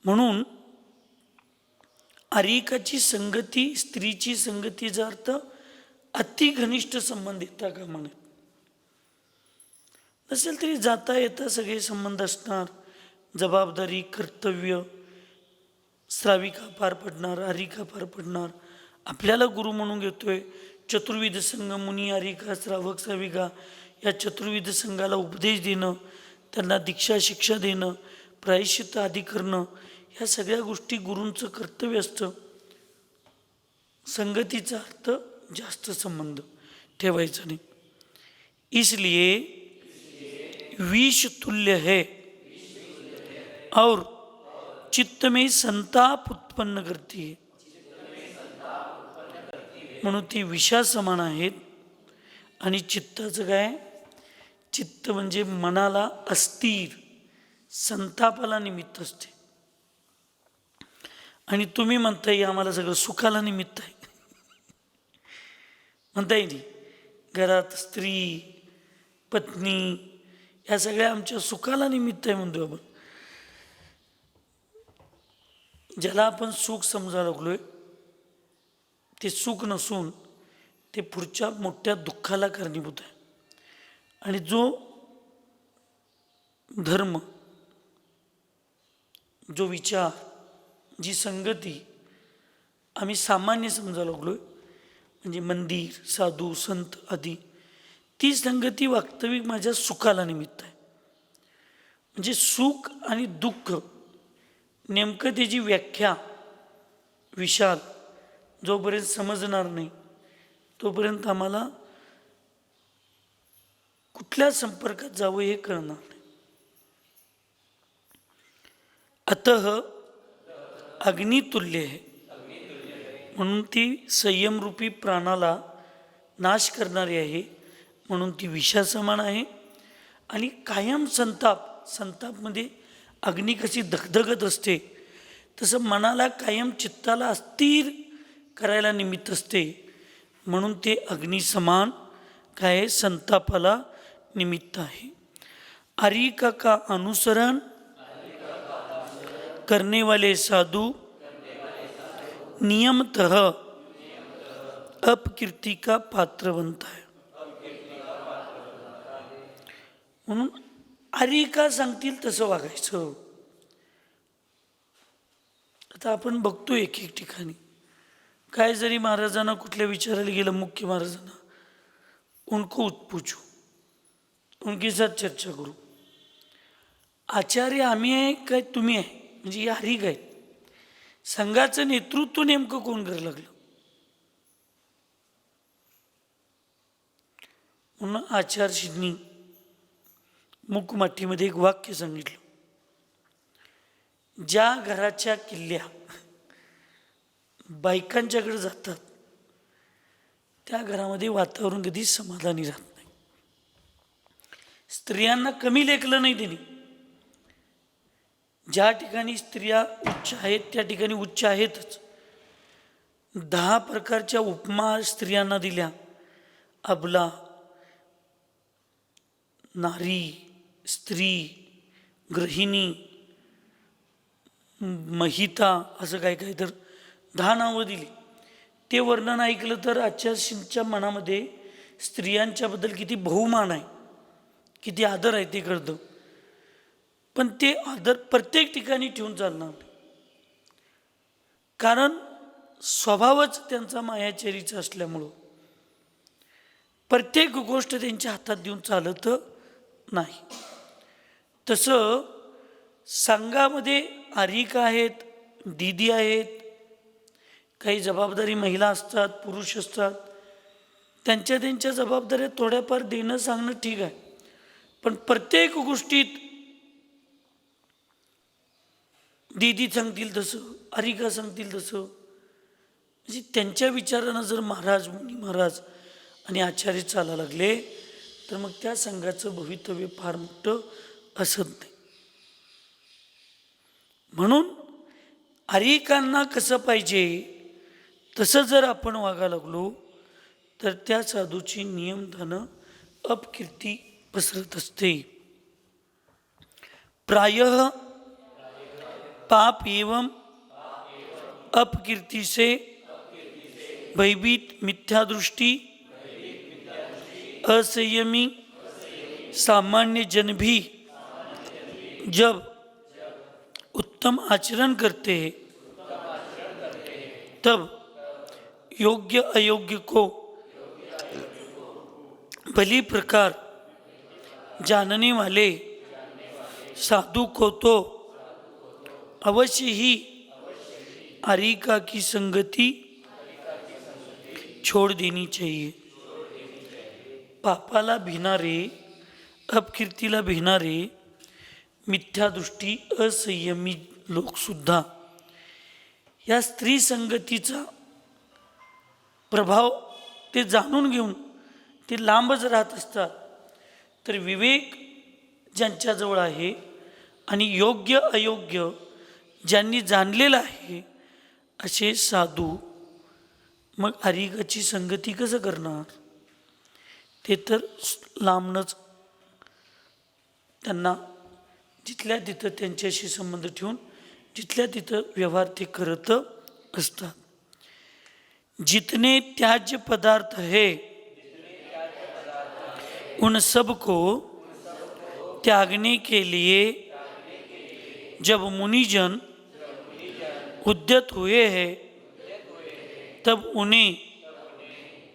म्हणून आरिकाची संगती, स्त्रीची संगतीचा अर्थ अति घनिष्ठ संबंध येता कामा नये. नसेल तरी जाता येता सगळे संबंध असणार. जबाबदारी, कर्तव्य, श्राविका पार पडणार, आरिका पार पडणार, आपल्याला गुरु म्हणून घेतोय, चतुर्विध संघ मुनी आरिका श्रावक साविका या चतुर्विध संघाला उपदेश देणं, त्यांना दीक्षा शिक्षा देणं, प्रायश्चित्त आदी करणं, ह्या सगळ्या गोष्टी गुरूंचं कर्तव्य असतं. संगतीचा अर्थ जास्त संबंध ठेवायचा नाही. इसलिए विष तुल्य है और चित्त में संताप उत्पन्न करती है. म्हणून ती विषा समान आहेत. आणि चित्ताचं काय, चित्त म्हणजे मनाला अस्थिर संतापाला निमित्त असते. आणि तुम्ही म्हणताय आम्हाला सगळं सुखाला निमित्त आहे म्हणताय नाही. घरात स्त्री पत्नी या सगळ्या आमच्या सुखाला निमित्त आहे म्हणतो आपण. ज्याला आपण सुख समजायला लागलोय ते सुख नसून ते पुढच्या मोठ्या दुःखाला कारणीभूत आहे. आणि जो धर्म, जो विचार, जी संगती आम्ही सामान्य समजायला लागलोय म्हणजे मंदिर साधू संत आदी, ती संगती वास्तविक माझ्या सुखाला निमित्त आहे. म्हणजे सुख आणि दुःख नेमकं त्याची व्याख्या विशाल जोपर्यंत समजणार नाही तोपर्यंत आम्हाला कुठल्या संपर्कात जावं हे कळणार नाही. अतः अग्नितुल्य आहे म्हणून ती संयमरूपी प्राणाला नाश करणारी आहे. म्हणून ती विषासमान आहे. आणि कायम संतापमध्ये अग्नी कशी धगधगत असते तसं मनाला कायम चित्ताला अस्थिर करायला निमित्त असते. म्हणून ते अग्निसमान काय संतापाला निमित्त आहे. आरिका का अनुसरण करने वाले साधु नियमतः अपकीर्ति का पात्र बनता है. म्हणून आरिका सांगतील तसं वागायचं. आता आपण बघतो एक एक ठिकाणी काय जरी महाराजांना कुठल्या विचारायला गेलं, मुख्य महाराजांना, उनको पूछू, उनके साथ चर्चा करू. आचार्य आम्ही आहे काय तुम्ही आहे, म्हणजे या हरिक आहेत. संघाचं नेतृत्व नेमकं कोण करायला लागलं. म्हणून आचार्यजींनी मुकमाठीमध्ये एक वाक्य सांगितलं, ज्या घराच्या किल्ल्या बायकांच्याकडे जातात त्या घरामध्ये वातावरण कधी समाधानी राहत नाही. स्त्रियांना कमी लेखलं नाही त्यांनी. ज्या ठिकाणी स्त्रिया उच्च आहेत त्या ठिकाणी उच्च आहेतच. 10 प्रकारच्या उपमा स्त्रियांना दिल्या. अबला, नारी, स्त्री, गृहिणी, महिता, असं काय काय तर 10 नावं दिली. ते वर्णन ऐकलं तर आचार्यांच्या मनामध्ये स्त्रियांच्याबद्दल किती बहुमान आहे, किती आदर आहे ते कळतं. पण ते आदर प्रत्येक ठिकाणी ठेवून चालणार नाही. कारण स्वभावच त्यांचा मायाचरीचा असल्यामुळं प्रत्येक गोष्ट त्यांच्या हातात देऊन चालत नाही. तसं संघामध्ये आरिका आहेत, दीदी आहेत, काही जबाबदारी महिला असतात, पुरुष असतात. त्यांच्या त्यांच्या जबाबदाऱ्या थोड्याफार देणं सांगणं ठीक आहे. पण प्रत्येक गोष्टीत दीदी सांगतील तसं, आरिका सांगतील तसं, म्हणजे त्यांच्या विचारानं जर महाराज, मुनी महाराज आणि आचार्य चालायला लागले तर मग त्या संघाचं भवितव्य फार मोठं असत नाही. म्हणून आरिकांना कसं पाहिजे तसं जर आपण वागायला लागलो तर त्या साधूची नियमधनं अपकीर्ती पसरत असते. प्रायः पाप एवं अपकीर्ति से भयभीत मिथ्यादृष्टि असंयमी सामान्य जन भी जब उत्तम आचरण करते हैं तब योग्य अयोग्य को भली प्रकार जानने वाले साधु को तो अवश्य ही अरिका की संगति छोड़ देनी चाहिए. पापाला भिणारे, अपकीर्तीला भिणारे, मिथ्यादृष्टी असंयमी लोकसुद्धा या स्त्री संगतीचा प्रभाव ते जाणून घेऊन ते लांबच राहत असतात. तर विवेक ज्यांच्याजवळ आहे आणि योग्य अयोग्य ज्यांनी जाणलेलं आहे असे साधू मग अरिकाची संगती कसं करणार? ते तर लांबनच त्यांना जिथल्या तिथं त्यांच्याशी संबंध ठेवून जिथल्या तिथं व्यवहार ते करत असतात. जितने त्याज्य पदार्थ है उन सब को त्यागने के लिए जब मुनिजन उद्यत हुए हैं तब उन्हें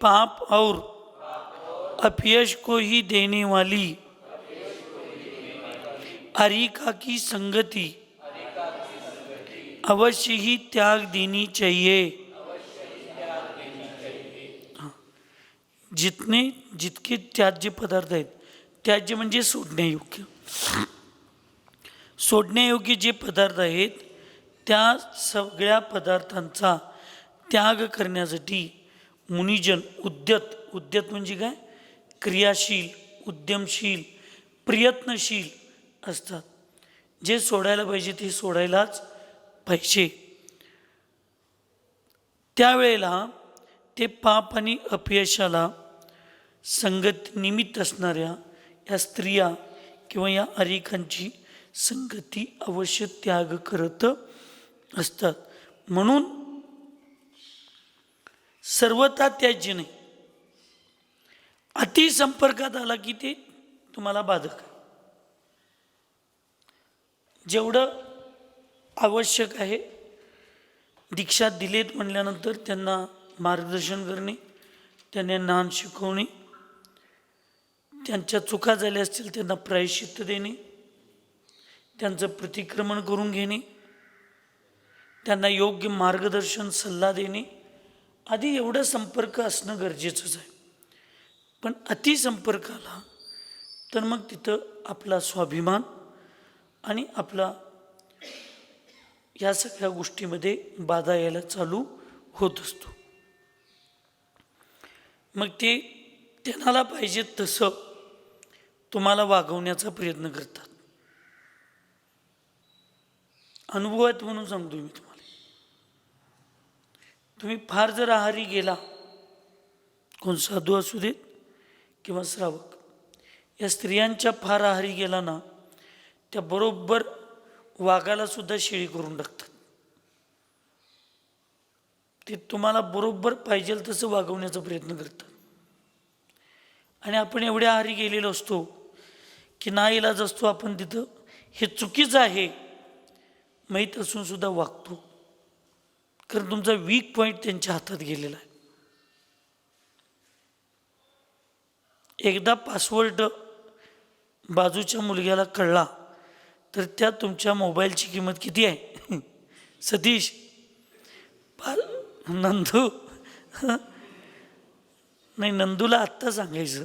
पाप और अपयश को ही देने वाली अरिका की संगति अवश्य ही त्याग देनी चाहिए. जितके त्याज्य पदार्थ आहेत, त्याज्य म्हणजे सोडण्यायोग्य, सोडण्यायोग्य जे पदार्थ आहेत त्या सगळ्या पदार्थांचा त्याग करण्यासाठी मुनिजन उद्यत म्हणजे काय? क्रियाशील, उद्यमशील, प्रयत्नशील असतात. जे सोडायला पाहिजे ते सोडायलाच पाहिजे. त्यावेळेला ते पाप आणि अपयशाला संगत निमित्त असणाऱ्या या स्त्रिया किंवा या अरिकांची संगती अवश्य त्याग करत असतात. म्हणून सर्वथा त्याज्य नाही. अति संपर्कात आला की ते तुम्हाला बाधक आहे. जेवढं आवश्यक आहे दीक्षा दिलेत म्हणल्यानंतर त्यांना मार्गदर्शन करणे, त्यांना ज्ञान शिकवणे, त्यांच्या चुका झाल्या असतील त्यांना प्रायश्चित्त देणे, त्यांचं प्रतिक्रमण करून घेणे, त्यांना योग्य मार्गदर्शन सल्ला देणे आधी एवढं संपर्क असणं गरजेचंच आहे. पण अतिसंपर्क आला तर मग तिथं आपला स्वाभिमान आणि आपला या सगळ्या गोष्टीमध्ये बाधा यायला चालू होत असतो. मग ते त्यांना पाहिजे तसं तुम्हाला वागवण्याचा प्रयत्न करतात. अनुभवात म्हणून सांगतो मी तुम्हाला. तुम्ही फार जर आहारी गेला, कोण साधू असू देत किंवा श्रावक, या स्त्रियांच्या फार आहारी गेला ना, त्या बरोबर वाघाला सुद्धा शेळी करून टाकतात. ते तुम्हाला बरोबर पाहिजे तसं वागवण्याचा प्रयत्न करतात. आणि आपण एवढ्या आहारी गेलेलो असतो की नाईलाज असतो, आपण तिथं हे चुकीचं आहे माहीत असून सुद्धा वागतो, कारण तुमचा वीक पॉईंट त्यांच्या हातात गेलेला आहे. एकदा पासवर्ड बाजूच्या मुलग्याला कळला तर त्या तुमच्या मोबाईलची किंमत किती आहे? सतीश, नंदू, नाही नंदूला आत्ता सांगायचं.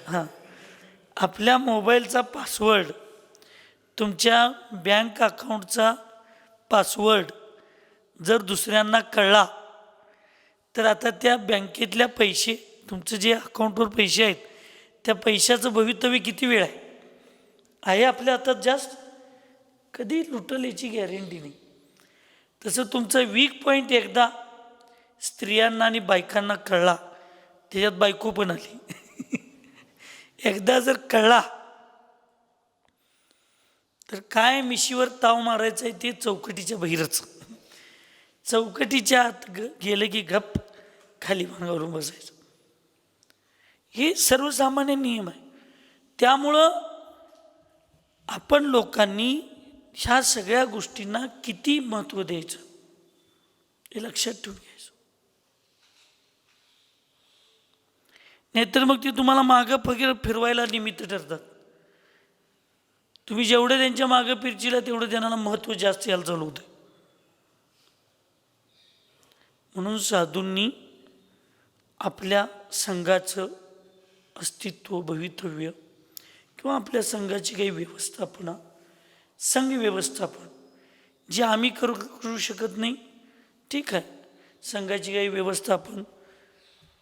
हां, आपल्या मोबाईलचा पासवर्ड, तुमच्या बँक अकाउंटचा पासवर्ड जर दुसऱ्यांना कळला तर आता त्या बँकेतल्या पैसे, तुमचं जे अकाउंटवर पैसे आहेत त्या पैशाचं भवितव्य किती वेळ आहे आपल्या हातात जास्त, कधी लुटल याची गॅरंटी नाही. तसं तुमचा वीक पॉईंट एकदा स्त्रियांना आणि बायकांना कळला, त्याच्यात बायको पण आली, एकदा जर कळला तर काय मिशीवर ताव मारायचं आहे ते चौकटीच्या बाहेरच. चौकटीच्या आत गेलं की गप खाली मांगावरून बसायचं. हे सर्वसामान्य नियम आहे. त्यामुळं आपण लोकांनी ह्या सगळ्या गोष्टींना किती महत्त्व द्यायचं हे लक्षात ठेवून घ्यायचं. नाहीतर मग ते तुम्हाला मागं फकीर फिरवायला निमित्त ठरतात. तुम्ही जेवढे त्यांच्या मागं फिरचिला तेवढं त्यांना महत्त्व जास्त यायला चालू होतं. म्हणून साधूंनी आपल्या संघाचं अस्तित्व, भवितव्य किंवा आपल्या संघाची काही व्यवस्थापना, संघ व्यवस्थापन जे आम्ही करू शकत नाही, ठीक आहे, संघाची काही व्यवस्थापन,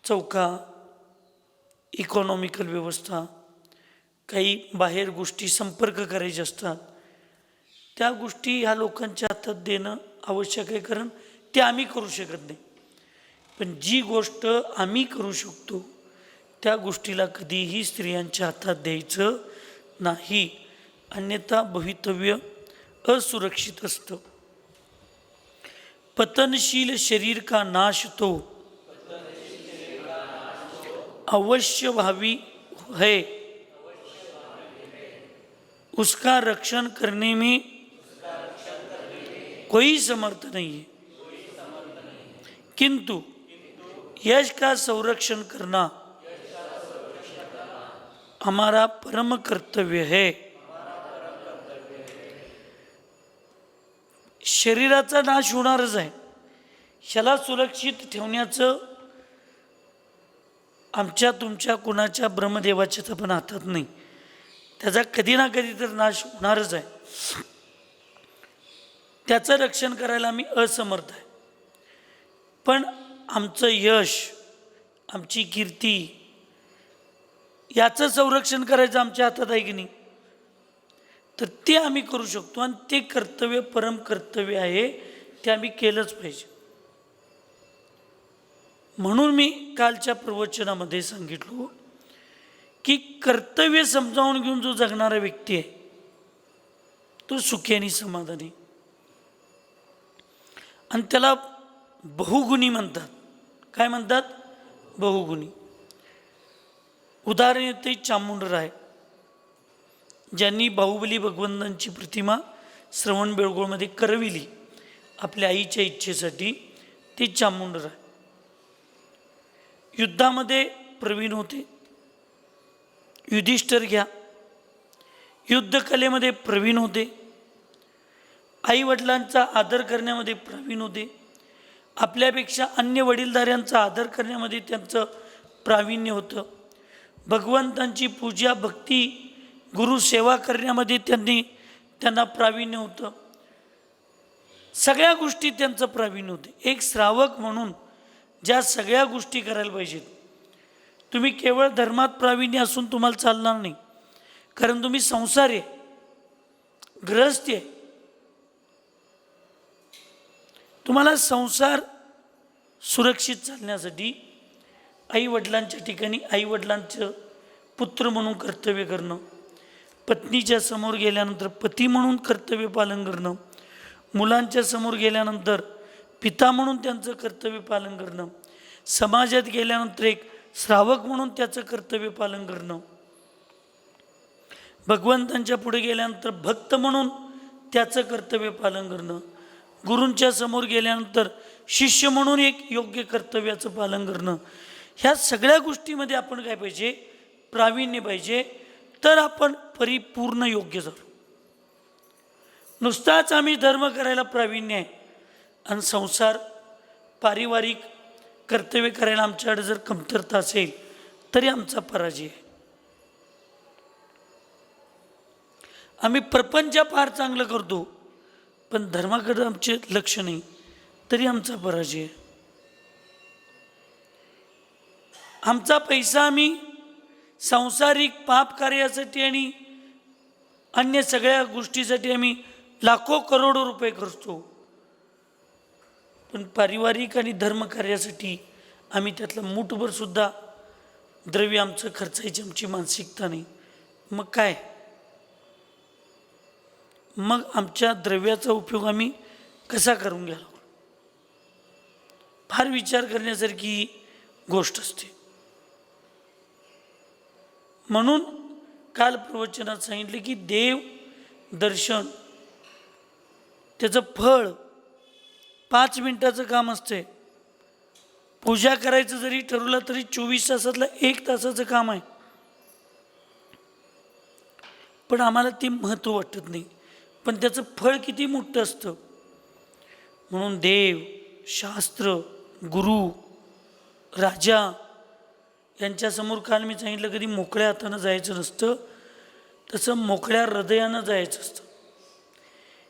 चौका, इकॉनॉमिकल व्यवस्था, काही बाहेर गोष्टी संपर्क करायचे असतात, त्या गोष्टी ह्या लोकांच्या हातात देणं आवश्यक आहे, कारण ते आम्ही करू शकत नाही. पण जी गोष्ट आम्ही करू शकतो त्या गोष्टीला कधीही स्त्रियांच्या हातात द्यायचं नाही, अन्यथा भवितव्य असुरक्षित असतं. पतनशील शरीर का नाश तो अवश्य भावी है, उसका रक्षण करने में कोई समर्थ नहीं है, किंतु यश का संरक्षण करना हमारा परम कर्तव्य है. शरीराचा नाश होणारच आहे, ह्याला सुरक्षित ठेवण्याचं आमच्या तुमच्या कुणाच्या ब्रह्मदेवाच्या पण हातात नाही. त्याचा कधी ना कधी तर नाश होणारच आहे. त्याचं रक्षण करायला आम्ही असमर्थ आहे. पण आमचं यश, आमची कीर्ती याचं संरक्षण करायचं आमच्या हातात आहे की नाही, तर ते आम्ही करू शकतो. आणि ते कर्तव्य परम कर्तव्य आहे, ते आम्ही केलंच पाहिजे. म्हणून मी कालच्या प्रवचनामध्ये सांगितलो की कर्तव्य समजावून घेऊन जो जगणारा व्यक्ती आहे तो सुखी आणि समाधानी, आणि त्याला बहुगुणी म्हणतात. काय म्हणतात? बहुगुणी. उदाहरण येते चामुंडराय, ज्यांनी बाहुबली भगवंतांची प्रतिमा श्रवणबेळगोळमध्ये करविली आपल्या आईच्या इच्छेसाठी, ते चामुंडराय युद्धामध्ये प्रवीण होते. युधिष्ठिर घ्या, युद्धकलेमध्ये प्रवीण होते, आई वडिलांचा आदर करण्यामध्ये प्रवीण होते, आपल्यापेक्षा अन्य वडीलधाऱ्यांचा आदर करण्यामध्ये त्यांचं प्रावीण्य होतं, भगवंतांची पूजा भक्ती गुरु सेवा करण्यामध्ये त्यांना प्रावीण्य होतं, सगळ्या गोष्टी त्यांचं प्रावीण्य होते. एक श्रावक म्हणून ज्या सगळ्या गोष्टी करायला पाहिजेत. तुम्ही केवळ धर्मात प्रावीण्य असून तुम्हाला चालणार नाही, कारण तुम्ही संसारी आहे, गृहस्थी आहे. तुम्हाला संसार सुरक्षित चालण्यासाठी आई वडिलांच्या ठिकाणी आई वडिलांचं पुत्र म्हणून कर्तव्य करणं, पत्नीच्या समोर गेल्यानंतर पती म्हणून कर्तव्य पालन करणं, मुलांच्या समोर गेल्यानंतर पिता म्हणून त्यांचं कर्तव्य पालन करणं, समाजात गेल्यानंतर एक श्रावक म्हणून त्याचं कर्तव्य पालन करणं, भगवंतांच्या पुढे गेल्यानंतर भक्त म्हणून त्याचं कर्तव्य पालन करणं, गुरूंच्या समोर गेल्यानंतर शिष्य म्हणून एक योग्य कर्तव्याचं पालन करणं. ह्या सगळ्या गोष्टीमध्ये आपण काय पाहिजे? प्रावीण्य पाहिजे, तर आपण परिपूर्ण योग्य झालो. नुसताच आम्ही धर्म करायला प्रावीण्य आहे आणि संसार पारिवारिक कर्तव्य करायला आमच्याकडे जर कमतरता असेल तरी आमचा पराजय आहे. आम्ही प्रपंच फार चांगलं करतो पण धर्माकडे आमचे लक्ष नाही तरी आमचा पराजय आहे. आमचा पैसा आम्ही सांसारिक पाप कार्यासाठी आणि अन्य सगळ्या गोष्टीसाठी आम्ही लाखो करोडो रुपये खर्चतो, पण पारिवारिक आणि धर्म कार्यासाठी आम्ही त्यातलं मूठभर सुद्धा द्रव्य आमचं खर्चायची आमची मानसिकता नाही. मग काय? मग आमच्या द्रव्याचा उपयोग आम्ही कसा करून घ्यायला? फार विचार करण्यासारखी गोष्ट असते. म्हणून काल प्रवचनात सांगितले की देव दर्शन त्याचं फळ 5 मिनिटाचं काम असते, पूजा करायचं जरी ठरवलं तरी 24 तासातलं 1 तासाचं काम आहे, पण आम्हाला ते महत्त्व वाटत नाही, पण त्याचं फळ किती मोठं असतं. म्हणून देव, शास्त्र, गुरु, राजा यांच्यासमोर काल मी सांगितलं कधी मोकळ्या हातानं जायचं नसतं, तसं मोकळ्या हृदयानं जायचं असतं.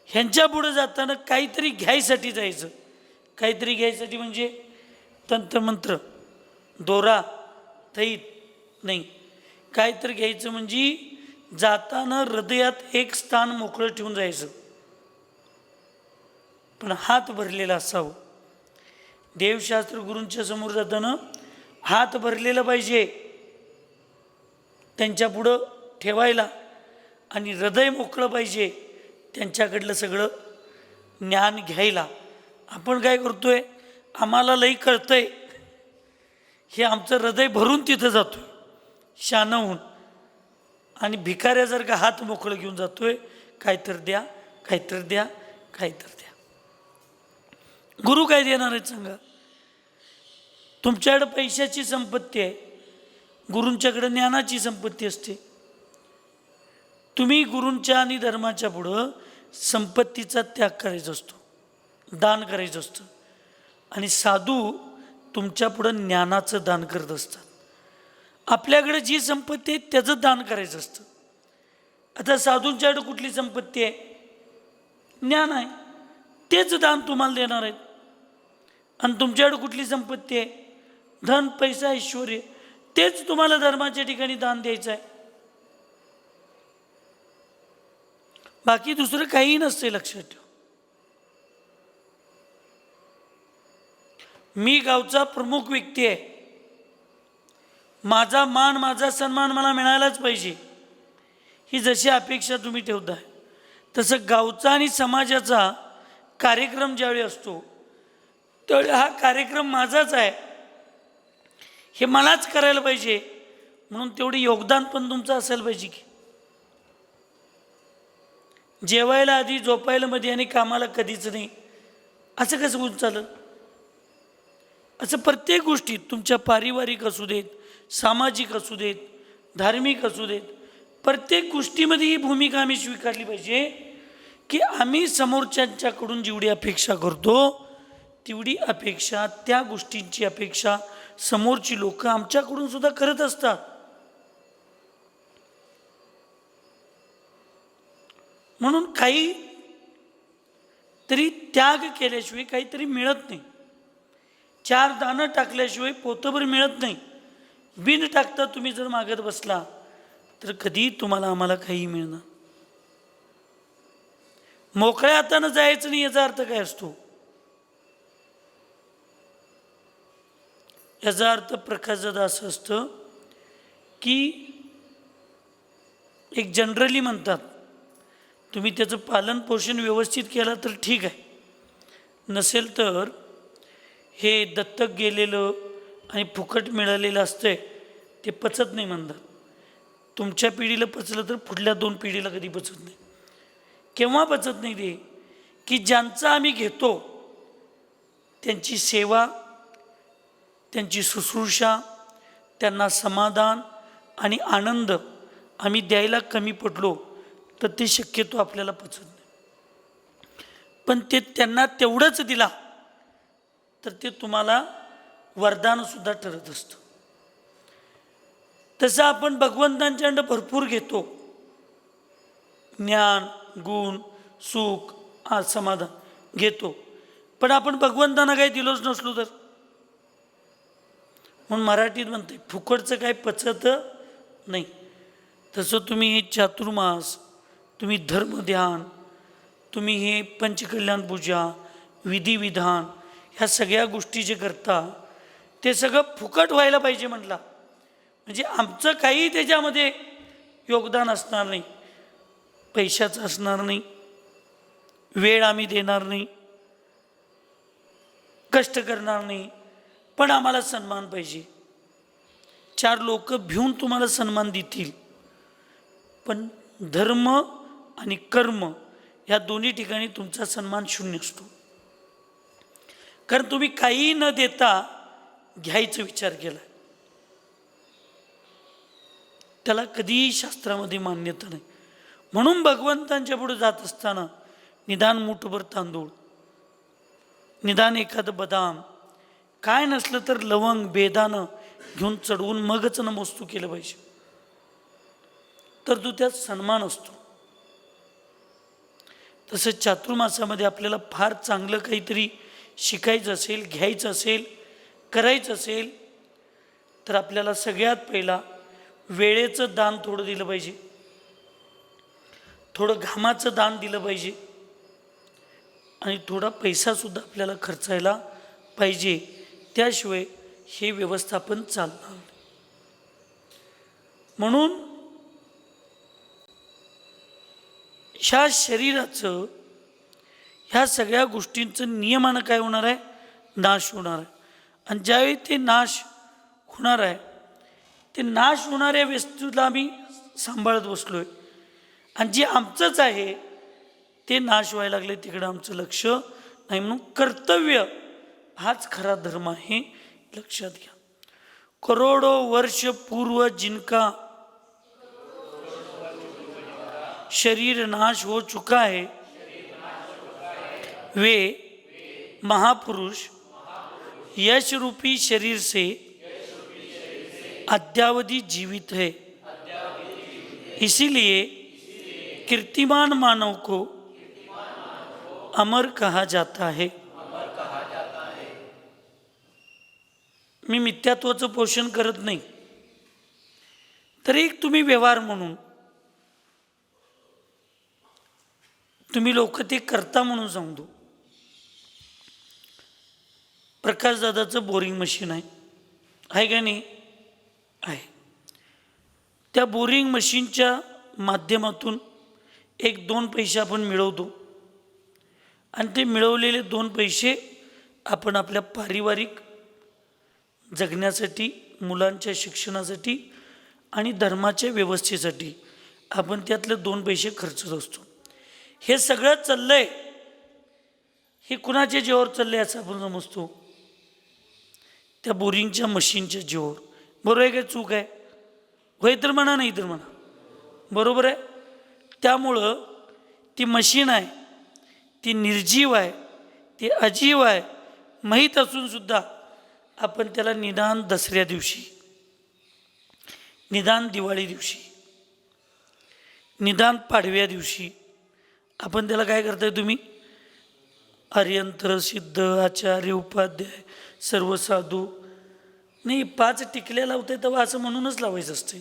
ह्यांच्या पुढं जाताना काहीतरी घ्यायसाठी जायचं. काहीतरी घ्यायसाठी म्हणजे तंत्रमंत्र, दोरा, तैत नाही, काहीतरी घ्यायचं म्हणजे जाताना हृदयात एक स्थान मोकळं ठेवून जायचं, पण हात भरलेला असावं. देवशास्त्र गुरूंच्या समोर जाताना हात भरलेला पाहिजे त्यांच्या पुढं ठेवायला, आणि हृदय मोकळं पाहिजे त्यांच्याकडलं सगळं ज्ञान घ्यायला. आपण काय करतोय, आम्हाला लई कळतंय हे आमचं हृदय भरून तिथं जातोय शानं होऊन, आणि भिकाऱ्यासारखा हात मोकळं घेऊन जातोय, काहीतरी द्या, काहीतरी द्या, काहीतरी द्या. गुरु काय देणार आहेत सांगा? तुमच्याकडे पैशाची संपत्ती आहे, गुरूंच्याकडे ज्ञानाची संपत्ती असते. तुम्ही गुरूंच्या आणि धर्माच्या पुढं संपत्तीचा त्याग करायचा असतो, दान करायचं असतं, आणि साधू तुमच्या पुढं ज्ञानाचं दान करत असतात. आपल्याकडे जी संपत्ती आहे त्याचं दान करायचं असतं. आता साधूंच्याकडे कुठली संपत्ती आहे? ज्ञान आहे, तेच दान तुम्हाला देणार आहेत. आणि तुमच्याकडे कुठली संपत्ती आहे? धन, पैसा, ऐश्वर, तेच तुम्हाला धर्माच्या ठिकाणी दान द्यायचं आहे. बाकी दुसरं काही नसते, लक्षात ठेव. मी गावचा प्रमुख व्यक्ती आहे, माझा मान, माझा सन्मान मला मिळायलाच पाहिजे, ही जशी अपेक्षा तुम्ही ठेवताय, तसं गावचा आणि समाजाचा कार्यक्रम ज्यावेळी असतो त्यावेळी हा कार्यक्रम माझाच आहे हे मलाच करायला पाहिजे, म्हणून तेवढे योगदान पण तुमचं असायला पाहिजे. की जेवायला आधी, झोपायला मध्ये आणि कामाला कधीच नाही, असं कसं होऊन चालेल? असं प्रत्येक गोष्टीत, तुमच्या पारिवारिक असू देत, सामाजिक असू देत, धार्मिक असू देत, प्रत्येक गोष्टीमध्ये ही भूमिका आम्ही स्वीकारली पाहिजे की आम्ही समोरच्यांच्याकडून जेवढी अपेक्षा करतो तेवढी अपेक्षा, त्या गोष्टींची अपेक्षा समोरची लोक आमच्याकडून सुद्धा करत असतात. म्हणून काही तरी त्याग केल्याशिवाय काहीतरी मिळत नाही. 4 दाणं टाकल्याशिवाय पोतभर मिळत नाही. बिन टाकता तुम्ही जर मागत बसला तर कधी तुम्हाला आम्हाला काही मिळणार. मोकळ्या हातानं जायचं नाही याचा अर्थ काय असतो? याचा अर्थ प्रकाशदा असं असतं की एक जनरली म्हणतात, तुम्ही त्याचं पालन पोषण व्यवस्थित केलं तर ठीक आहे, नसेल तर हे दत्तक गेलेलं आणि फुकट मिळालेलं असतंय ते पचत नाही म्हणतात. तुमच्या पिढीला पचलं तर पुढल्या 2 पिढीला कधी पचत नाही. केव्हा पचत नाही ते? की ज्यांचं आम्ही घेतो त्यांची सेवा, त्यांची शुश्रूषा, त्यांना समाधान आणि आनंद आम्ही द्यायला कमी पडलो तर ते शक्यतो आपल्याला पचत नाही. पण ते त्यांना तेवढंच दिला तर ते तुम्हाला वरदानसुद्धा ठरत असतं. तसं आपण भगवंतांच्याकडं भरपूर घेतो, ज्ञान, गुण, सुख, समाधान घेतो, पण आपण भगवंतांना काही दिलोच नसलो तर. म्हणून मराठीत म्हणते फुकटचं काय पचत नाही. तसं तुम्ही हे चातुर्मास, तुम्ही धर्मध्यान, तुम्ही हे पंचकल्याण पूजा, विधिविधान, ह्या सगळ्या गोष्टी जे करता ते सगळं फुकट व्हायला पाहिजे म्हटला. म्हणजे आमचं काही त्याच्यामध्ये योगदान असणार नाही, पैशाचं असणार नाही, वेळ आम्ही देणार नाही, कष्ट करणार नाही, पण आम्हाला सन्मान पाहिजे. 4 लोक भिवून तुम्हाला सन्मान देतील, पण धर्म आणि कर्म या दोन्ही ठिकाणी तुमचा सन्मान शून्य असतो. कारण तुम्ही काही न देता घ्यायचा विचार केला, त्याला कधीही शास्त्रामध्ये मान्यता नाही. म्हणून भगवंतांच्या पुढे जात असताना निदान मूठभर तांदूळ, निदान एखादं बदाम, काय नसलं तर लवंग बेदानं घेऊन चढवून मगच नमोस्तू केलं पाहिजे, तर तो त्यात सन्मान असतो. तसंच चातुर्मासामध्ये आपल्याला फार चांगलं काहीतरी शिकायचं असेल, घ्यायचं असेल, करायचं असेल, तर आपल्याला सगळ्यात पहिला वेळेचं दान थोडं दिलं पाहिजे, थोडं घामाचं दान दिलं पाहिजे, आणि थोडा पैसासुद्धा आपल्याला खर्चायला पाहिजे. त्याशिवाय हे व्यवस्थापन चालणार नाही. म्हणून ह्या शरीराचं, ह्या सगळ्या गोष्टींचं नियमानं काय होणार आहे? नाश होणार आहे. आणि ज्यावेळी ते नाश होणार आहे, ते नाश होणाऱ्या वस्तूला आम्ही सांभाळत बसलो आहे, आणि जे आमचंच आहे ते नाश व्हायला लागले, तिकडं आमचं लक्ष नाही. म्हणून कर्तव्य हाच खरा धर्म आहे, लक्षात घ्या. करोडो वर्ष पूर्व जिनका शरीर नाश हो चुका है, वे महापुरुष यश रूपी शरीर से अद्यावधि जीवित है. इसीलिए कीर्तिमान मानव को अमर कहा जाता है. मी मिथ्यात्वाचं पोषण करत नाही, तर एक तुम्ही व्यवहार म्हणून, तुम्ही लोक ते करता म्हणून सांगतो. प्रकाशदादाचं बोरिंग मशीन आहे का नाही? आहे. त्या बोरिंग मशीनच्या माध्यमातून 1-2 पैसे आपण मिळवतो, आणि ते मिळवलेले 2 पैसे आपण आपल्या पारिवारिक जगण्यासाठी, मुलांच्या शिक्षणासाठी आणि धर्माच्या व्यवस्थेसाठी आपण त्यातले 2 पैसे खर्चत असतो. हे सगळं चाललंय, हे कुणाच्या जीवावर चाललंय असं आपण समजतो? त्या बोरिंगच्या मशीनच्या जीवावर. बरोबर आहे काय? चूक आहे? होय तर म्हणा, नाही तर म्हणा. बरोबर आहे. त्यामुळं ती मशीन आहे, ती निर्जीव आहे, ती अजीव आहे, माहीत असून सुद्धा आपण त्याला निदान दसऱ्या दिवशी, निदान दिवाळी दिवशी, निदान पाडव्या दिवशी आपण त्याला काय करताय तुम्ही? आर्यंत्र, सिद्ध, आचार्य, उपाध्याय, सर्व साधू, नाही 5 टिकल्या लावताय तेव्हा असं म्हणूनच लावायचं असते.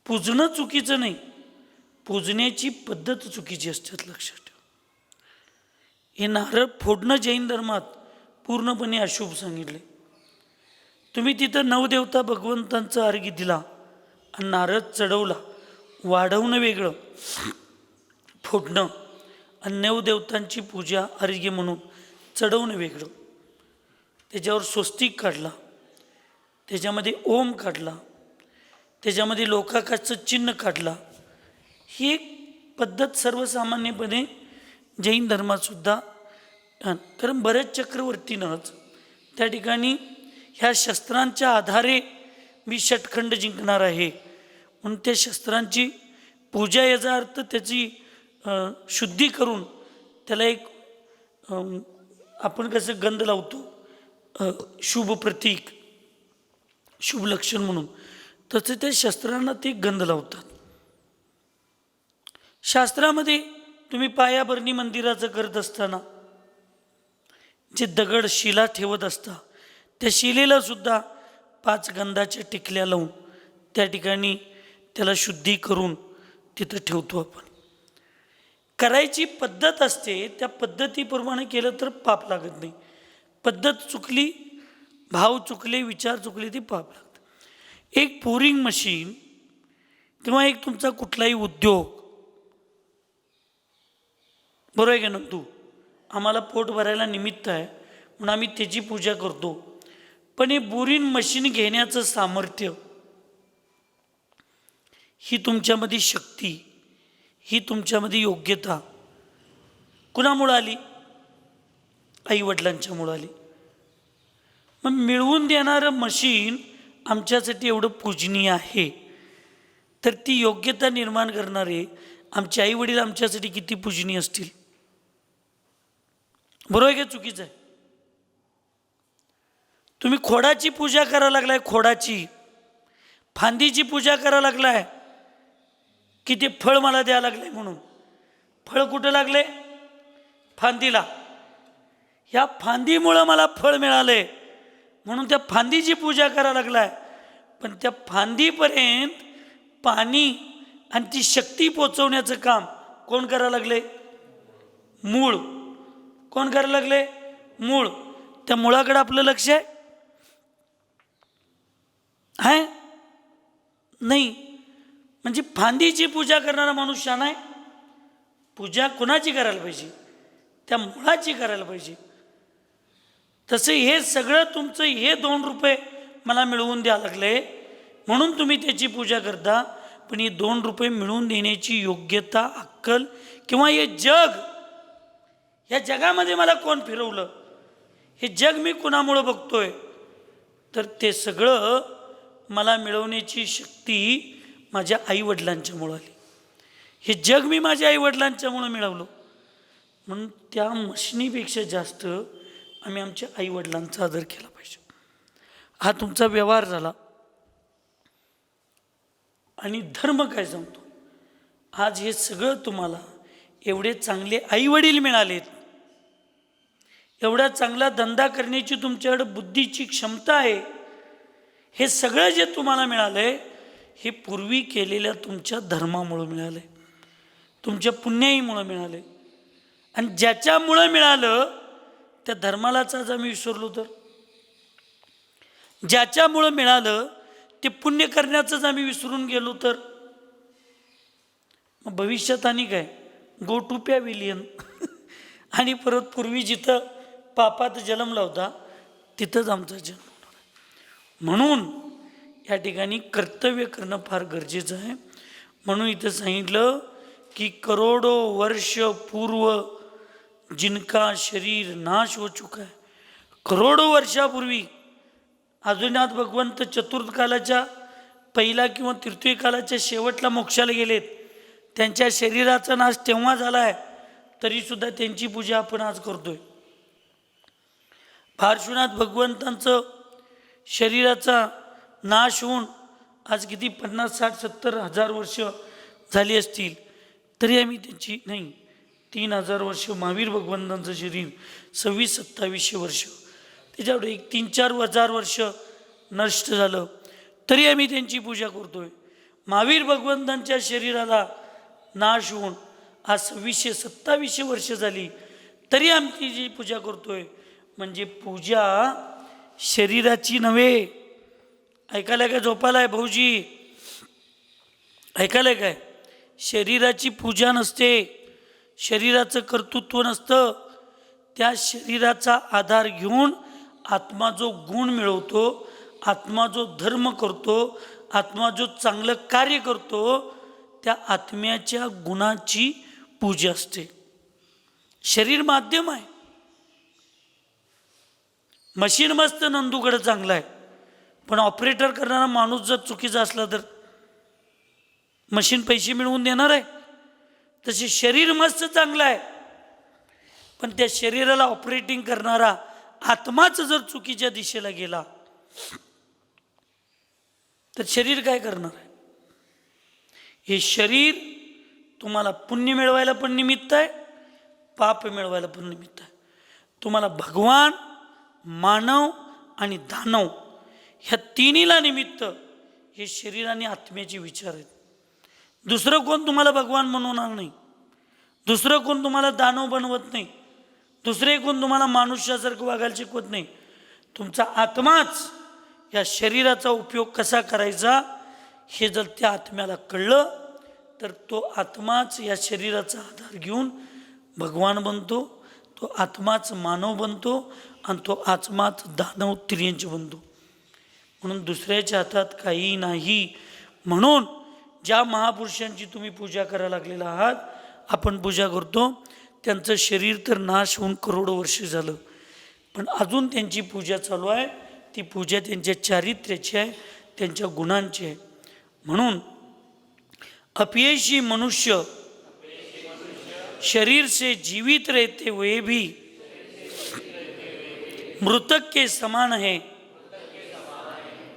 पूजणं चुकीचं नाही, पूजण्याची पद्धत चुकीची असते, लक्षात ठेवा. हे नारळ फोडणं जैन धर्मात पूर्णपणे अशुभ सांगितले. तुम्ही तिथं नवदेवता भगवंतांचा अर्घ्य दिला आणि नारळ चढवला, वाढवणं वेगळं, फोडणं आणि नवदेवतांची पूजा अर्घ्य म्हणून चढवणं वेगळं. त्याच्यावर स्वस्तिक काढला, त्याच्यामध्ये ओम काढला, त्याच्यामध्ये लोकाकाचं चिन्ह काढला. ही एक पद्धत सर्वसामान्यपणे जैन धर्मातसुद्धा, कारण बरेच चक्रवर्तीनंच त्या ठिकाणी ह्या शस्त्रांच्या आधारे मी षटखंड जिंकणार आहे म्हणून त्या शस्त्रांची पूजा, याचा अर्थ त्याची शुद्धी करून त्याला एक आपण कसं गंध लावतो शुभ प्रतीक, शुभ लक्षण म्हणून, तसं त्या शस्त्रांना ते गंध लावतात. शास्त्रामध्ये तुम्ही पायाभरणी मंदिराचं करत असताना जे दगड शिला ठेवत असता, त्या शिलेला सुद्धा 5 गंधाच्या टिकल्या लावून त्या ठिकाणी त्याला शुद्धी करून तिथं ठेवतो आपण. करायची पद्धत असते, त्या पद्धतीप्रमाणे केलं तर पाप लागत नाही. पद्धत चुकली, भाव चुकले, विचार चुकले, ती पाप लागतं. एक बोरिंग मशीन किंवा एक तुमचा कुठलाही उद्योग, बरोबर आहे का नंतू? आम्हाला पोट भरायला निमित्त आहे म्हणून आम्ही त्याची पूजा करतो. पण हे बोरिंग मशीन घेण्याचं सामर्थ्य, ही तुमच्यामध्ये शक्ती, ही तुमच्यामध्ये योग्यता कुणामुळं आली? आईवडिलांच्यामुळं आली. मग मिळवून देणारं मशीन आमच्यासाठी एवढं पूजनीय आहे, तर ती योग्यता निर्माण करणारे आमचे आईवडील आमच्यासाठी किती पूजनीय असतील? बरोबर आहे का चुकीचं आहे? तुम्ही खोडाची पूजा करायला लागलाय, खोडाची फांदीची पूजा करायला लागलाय की ते फळ मला द्यायला लागले म्हणून. फळ कुठं लागले? फांदीला. ह्या फांदीमुळं मला फळ मिळाले म्हणून त्या फांदीची पूजा करायला लागलाय. पण त्या फांदीपर्यंत पाणी आणि ती शक्ती पोचवण्याचं काम कोण करायला लागले? मूळ. कोण करायला लागले? मूळ. त्या मुळाकडे आपलं लक्ष आहे नाही. म्हणजे फांदीची पूजा करणारा माणूस शाना आहे? पूजा कोणाची करायला पाहिजे? त्या मुळाची करायला पाहिजे. तसे हे सगळं तुमचं हे 2 रुपये मला मिळवून द्यायला लागले म्हणून तुम्ही त्याची पूजा करता. पण हे 2 रुपये मिळवून देण्याची योग्यता, अक्कल किंवा हे जग, या जगामध्ये मला कोण फिरवलं, हे जग मी कुणामुळं बघतोय, तर ते सगळं मला मिळवण्याची शक्ती माझ्या आईवडिलांच्यामुळं आली. हे जग मी माझ्या आईवडिलांच्यामुळं मिळवलं. म्हणून त्या मशनीपेक्षा जास्त आम्ही आमच्या आईवडिलांचा आदर केला पाहिजे. हा तुमचा व्यवहार झाला. आणि धर्म काय सांगतो? आज हे सगळं तुम्हाला एवढे चांगले आईवडील मिळालेत, एवढा चांगला धंदा करण्याची तुमच्याकडे बुद्धीची क्षमता आहे, हे सगळं जे तुम्हाला मिळालंय हे पूर्वी केलेल्या तुमच्या धर्मामुळं मिळालं, तुमच्या पुण्याईमुळं मिळालं. आणि ज्याच्यामुळं मिळालं त्या धर्मालाच आज आम्ही विसरलो तर? ज्याच्यामुळं मिळालं ते पुण्य करण्याचंच आम्ही विसरून गेलो तर? मग भविष्यात आणि काय? Go to pavilion. आणि परत पूर्वी जिथं पापात जन्मला होता तिथंच आमचा जन्म होणार आहे. म्हणून या ठिकाणी कर्तव्य करणं फार गरजेचं आहे. म्हणून इथं सांगितलं की करोडो वर्ष पूर्व जिनका शरीर नाश हो चुका है. करोडो वर्षापूर्वी आदिनाथ भगवंत चतुर्थ कालाच्या पहिला किंवा तृतीय कालाच्या शेवटला मोक्षाला गेलेत. त्यांच्या शरीराचा नाश तेव्हा झाला आहे, तरीसुद्धा त्यांची पूजा आपण आज करतोय. पार्श्वनाथ भगवंतांचं शरीराचा नाश होऊन आज किती 50, 60, 70 हजार वर्ष झाली असतील, तरी आम्ही त्यांची नाही 3000 वर्ष. महावीर भगवंतांचं शरीर 26-2700 वर्ष, त्याच्यावर 3-4 हजार वर्ष नष्ट झालं, तरी आम्ही त्यांची पूजा करतोय. महावीर भगवंतांच्या शरीराला नाश होऊन आज 2600-2700 वर्ष झाली, तरी आमची जी पूजा करतोय. म्हणजे पूजा शरीराची नव्हे. ऐकायला काय? झोपायला आहे भाऊजी? ऐकायला काय? शरीराची पूजा नसते, शरीराचं कर्तृत्व नसतं. त्या शरीराचा आधार घेऊन आत्मा जो गुण मिळवतो, आत्मा जो धर्म करतो, आत्मा जो चांगलं कार्य करतो, त्या आत्म्याच्या गुणाची पूजा असते. शरीर माध्यम आहे. मशीन मस्त नंदूकडे चांगला आहे, पण ऑपरेटर करणारा माणूस जर चुकीचा असला तर मशीन पैसे मिळवून देणार आहे? तसे शरीर मस्त चांगलं आहे, पण त्या शरीराला ऑपरेटिंग करणारा आत्माच जर चुकीच्या दिशेला गेला तर शरीर काय करणार आहे? हे शरीर तुम्हाला पुण्य मिळवायला पण निमित्त आहे, पाप मिळवायला पण निमित्त आहे. तुम्हाला भगवान, मानव आणि दानव ह्या तिन्हीला निमित्त हे शरीर आणि आत्म्याचे विचार आहेत. दुसरं कोण तुम्हाला भगवान बनवणार नाही, दुसरं कोण तुम्हाला दानव बनवत नाही, दुसरे कोण तुम्हाला मानुष्यासारखं वागायला शिकवत नाही. तुमचा आत्माच या शरीराचा उपयोग कसा करायचा हे जर त्या आत्म्याला कळलं तर तो आत्माच या शरीराचा आधार घेऊन भगवान बनतो, तो आत्माच मानव बनतो आणि तो आत्माच दानव तिर्यंच बनतो. म्हणून दुसऱ्याच्या हातात काही नाही. म्हणून ज्या महापुरुषांची तुम्ही पूजा करायला लागलेला आहात, आपण पूजा करतो, त्यांचं शरीर तर नाश होऊन करोडो वर्ष झालं, पण अजून त्यांची पूजा चालू आहे. ती पूजा त्यांच्या चारित्र्याची आहे, त्यांच्या गुणांची आहे. म्हणून अपयशी मनुष्य शरीर से जीवित रहते हुए भी मृतक के समान है,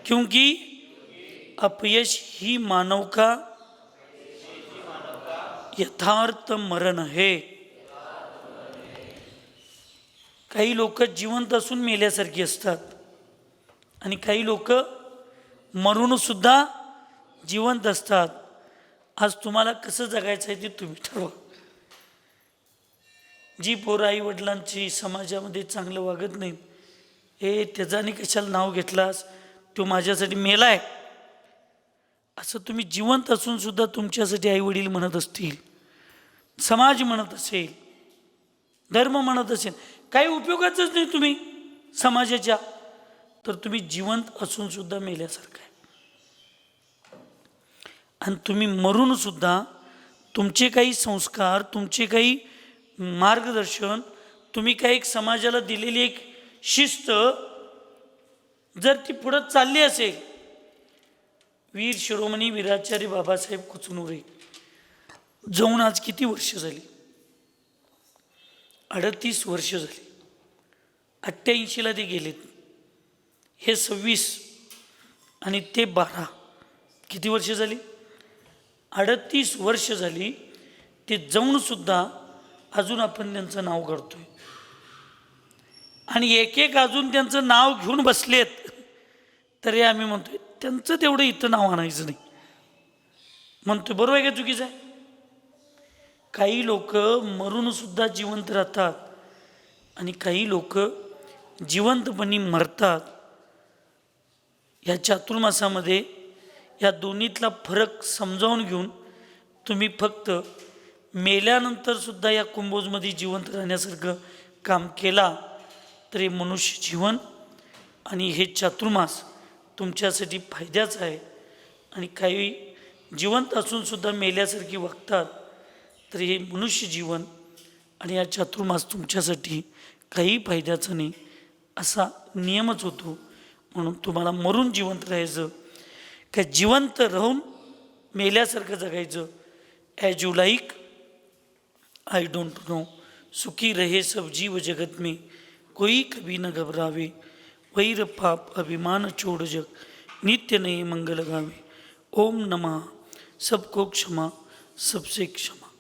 क्योंकि अपयश ही मानव का यथार्थ मरण है. काही लोक जिवंत असून मेल्यासारखी असतात आणि काही लोक मरून सुद्धा जिवंत असतात. आज तुम्हाला कसं जगायचं आहे ते तुम्ही ठरवा. जी पोरं आई वडिलांची समाजामध्ये चांगलं वागत नाहीत, हे त्याच्याने कशाला नाव घेतलास, तो माझ्यासाठी मेलाय, असं तुम्ही जिवंत असून सुद्धा तुमच्यासाठी आई वडील म्हणत असतील, समाज म्हणत असेल, धर्म म्हणत असेल, काही उपयोगाचंच नाही तुम्ही समाजाच्या, तर तुम्ही जिवंत असून सुद्धा मेल्यासारखं आहे. आणि तुम्ही मरून सुद्धा तुमचे काही संस्कार, तुमचे काही मार्गदर्शन, तुम्ही काही एक समाजाला दिलेली एक शिस्त जर ती पुढं चालली असेल. वीर शिरोमणी वीराचार्य बाबासाहेब कुचनुरे जाऊन आज किती वर्ष झाली? 38 वर्ष झाली. 88ला ते गेलेत, हे 26 आणि ते 12, किती वर्ष झाली? 38 वर्ष झाली. ते जाऊन सुद्धा अजून आपण त्यांचं नाव काढतोय आणि एक एक अजून त्यांचं नाव घेऊन बसलेत, तरी आम्ही म्हणतोय त्यांचं तेवढं इथं नाव आणायचं नाही. म्हणतोय बरोबर आहे का चुकीचं आहे? काही लोक मरून सुद्धा जिवंत राहतात आणि काही लोक जिवंतपणी मरतात. या चातुर्मासामध्ये या दोन्हीतला फरक समजावून घेऊन तुम्ही फक्त मेल्यानंतर सुद्धा या कुंभोजमध्ये जिवंत राहण्यासारखं काम केला तरी मनुष्य जीवन आणि हे चातुर्मास तुमच्यासाठी फायद्याचं आहे. आणि काही जिवंत असून सुद्धा मेल्यासारखी वागतात, तर हे मनुष्य जीवन आणि या चातुर्मास तुमच्यासाठी काही फायद्याचं नाही, असा नियमच होतो. म्हणून तुम्हाला मरून जिवंत राहायचं का जिवंत राहून मेल्यासारखं जगायचं? As you like, I don't know. सुखी रहे सब जीव जगत में, कोई कभी न घबरावे. वैर पाप अभिमान छोड़ जग, नित्य नये मंगल गावे. ओम नमः. सबको क्षमा, सबसे क्षमा.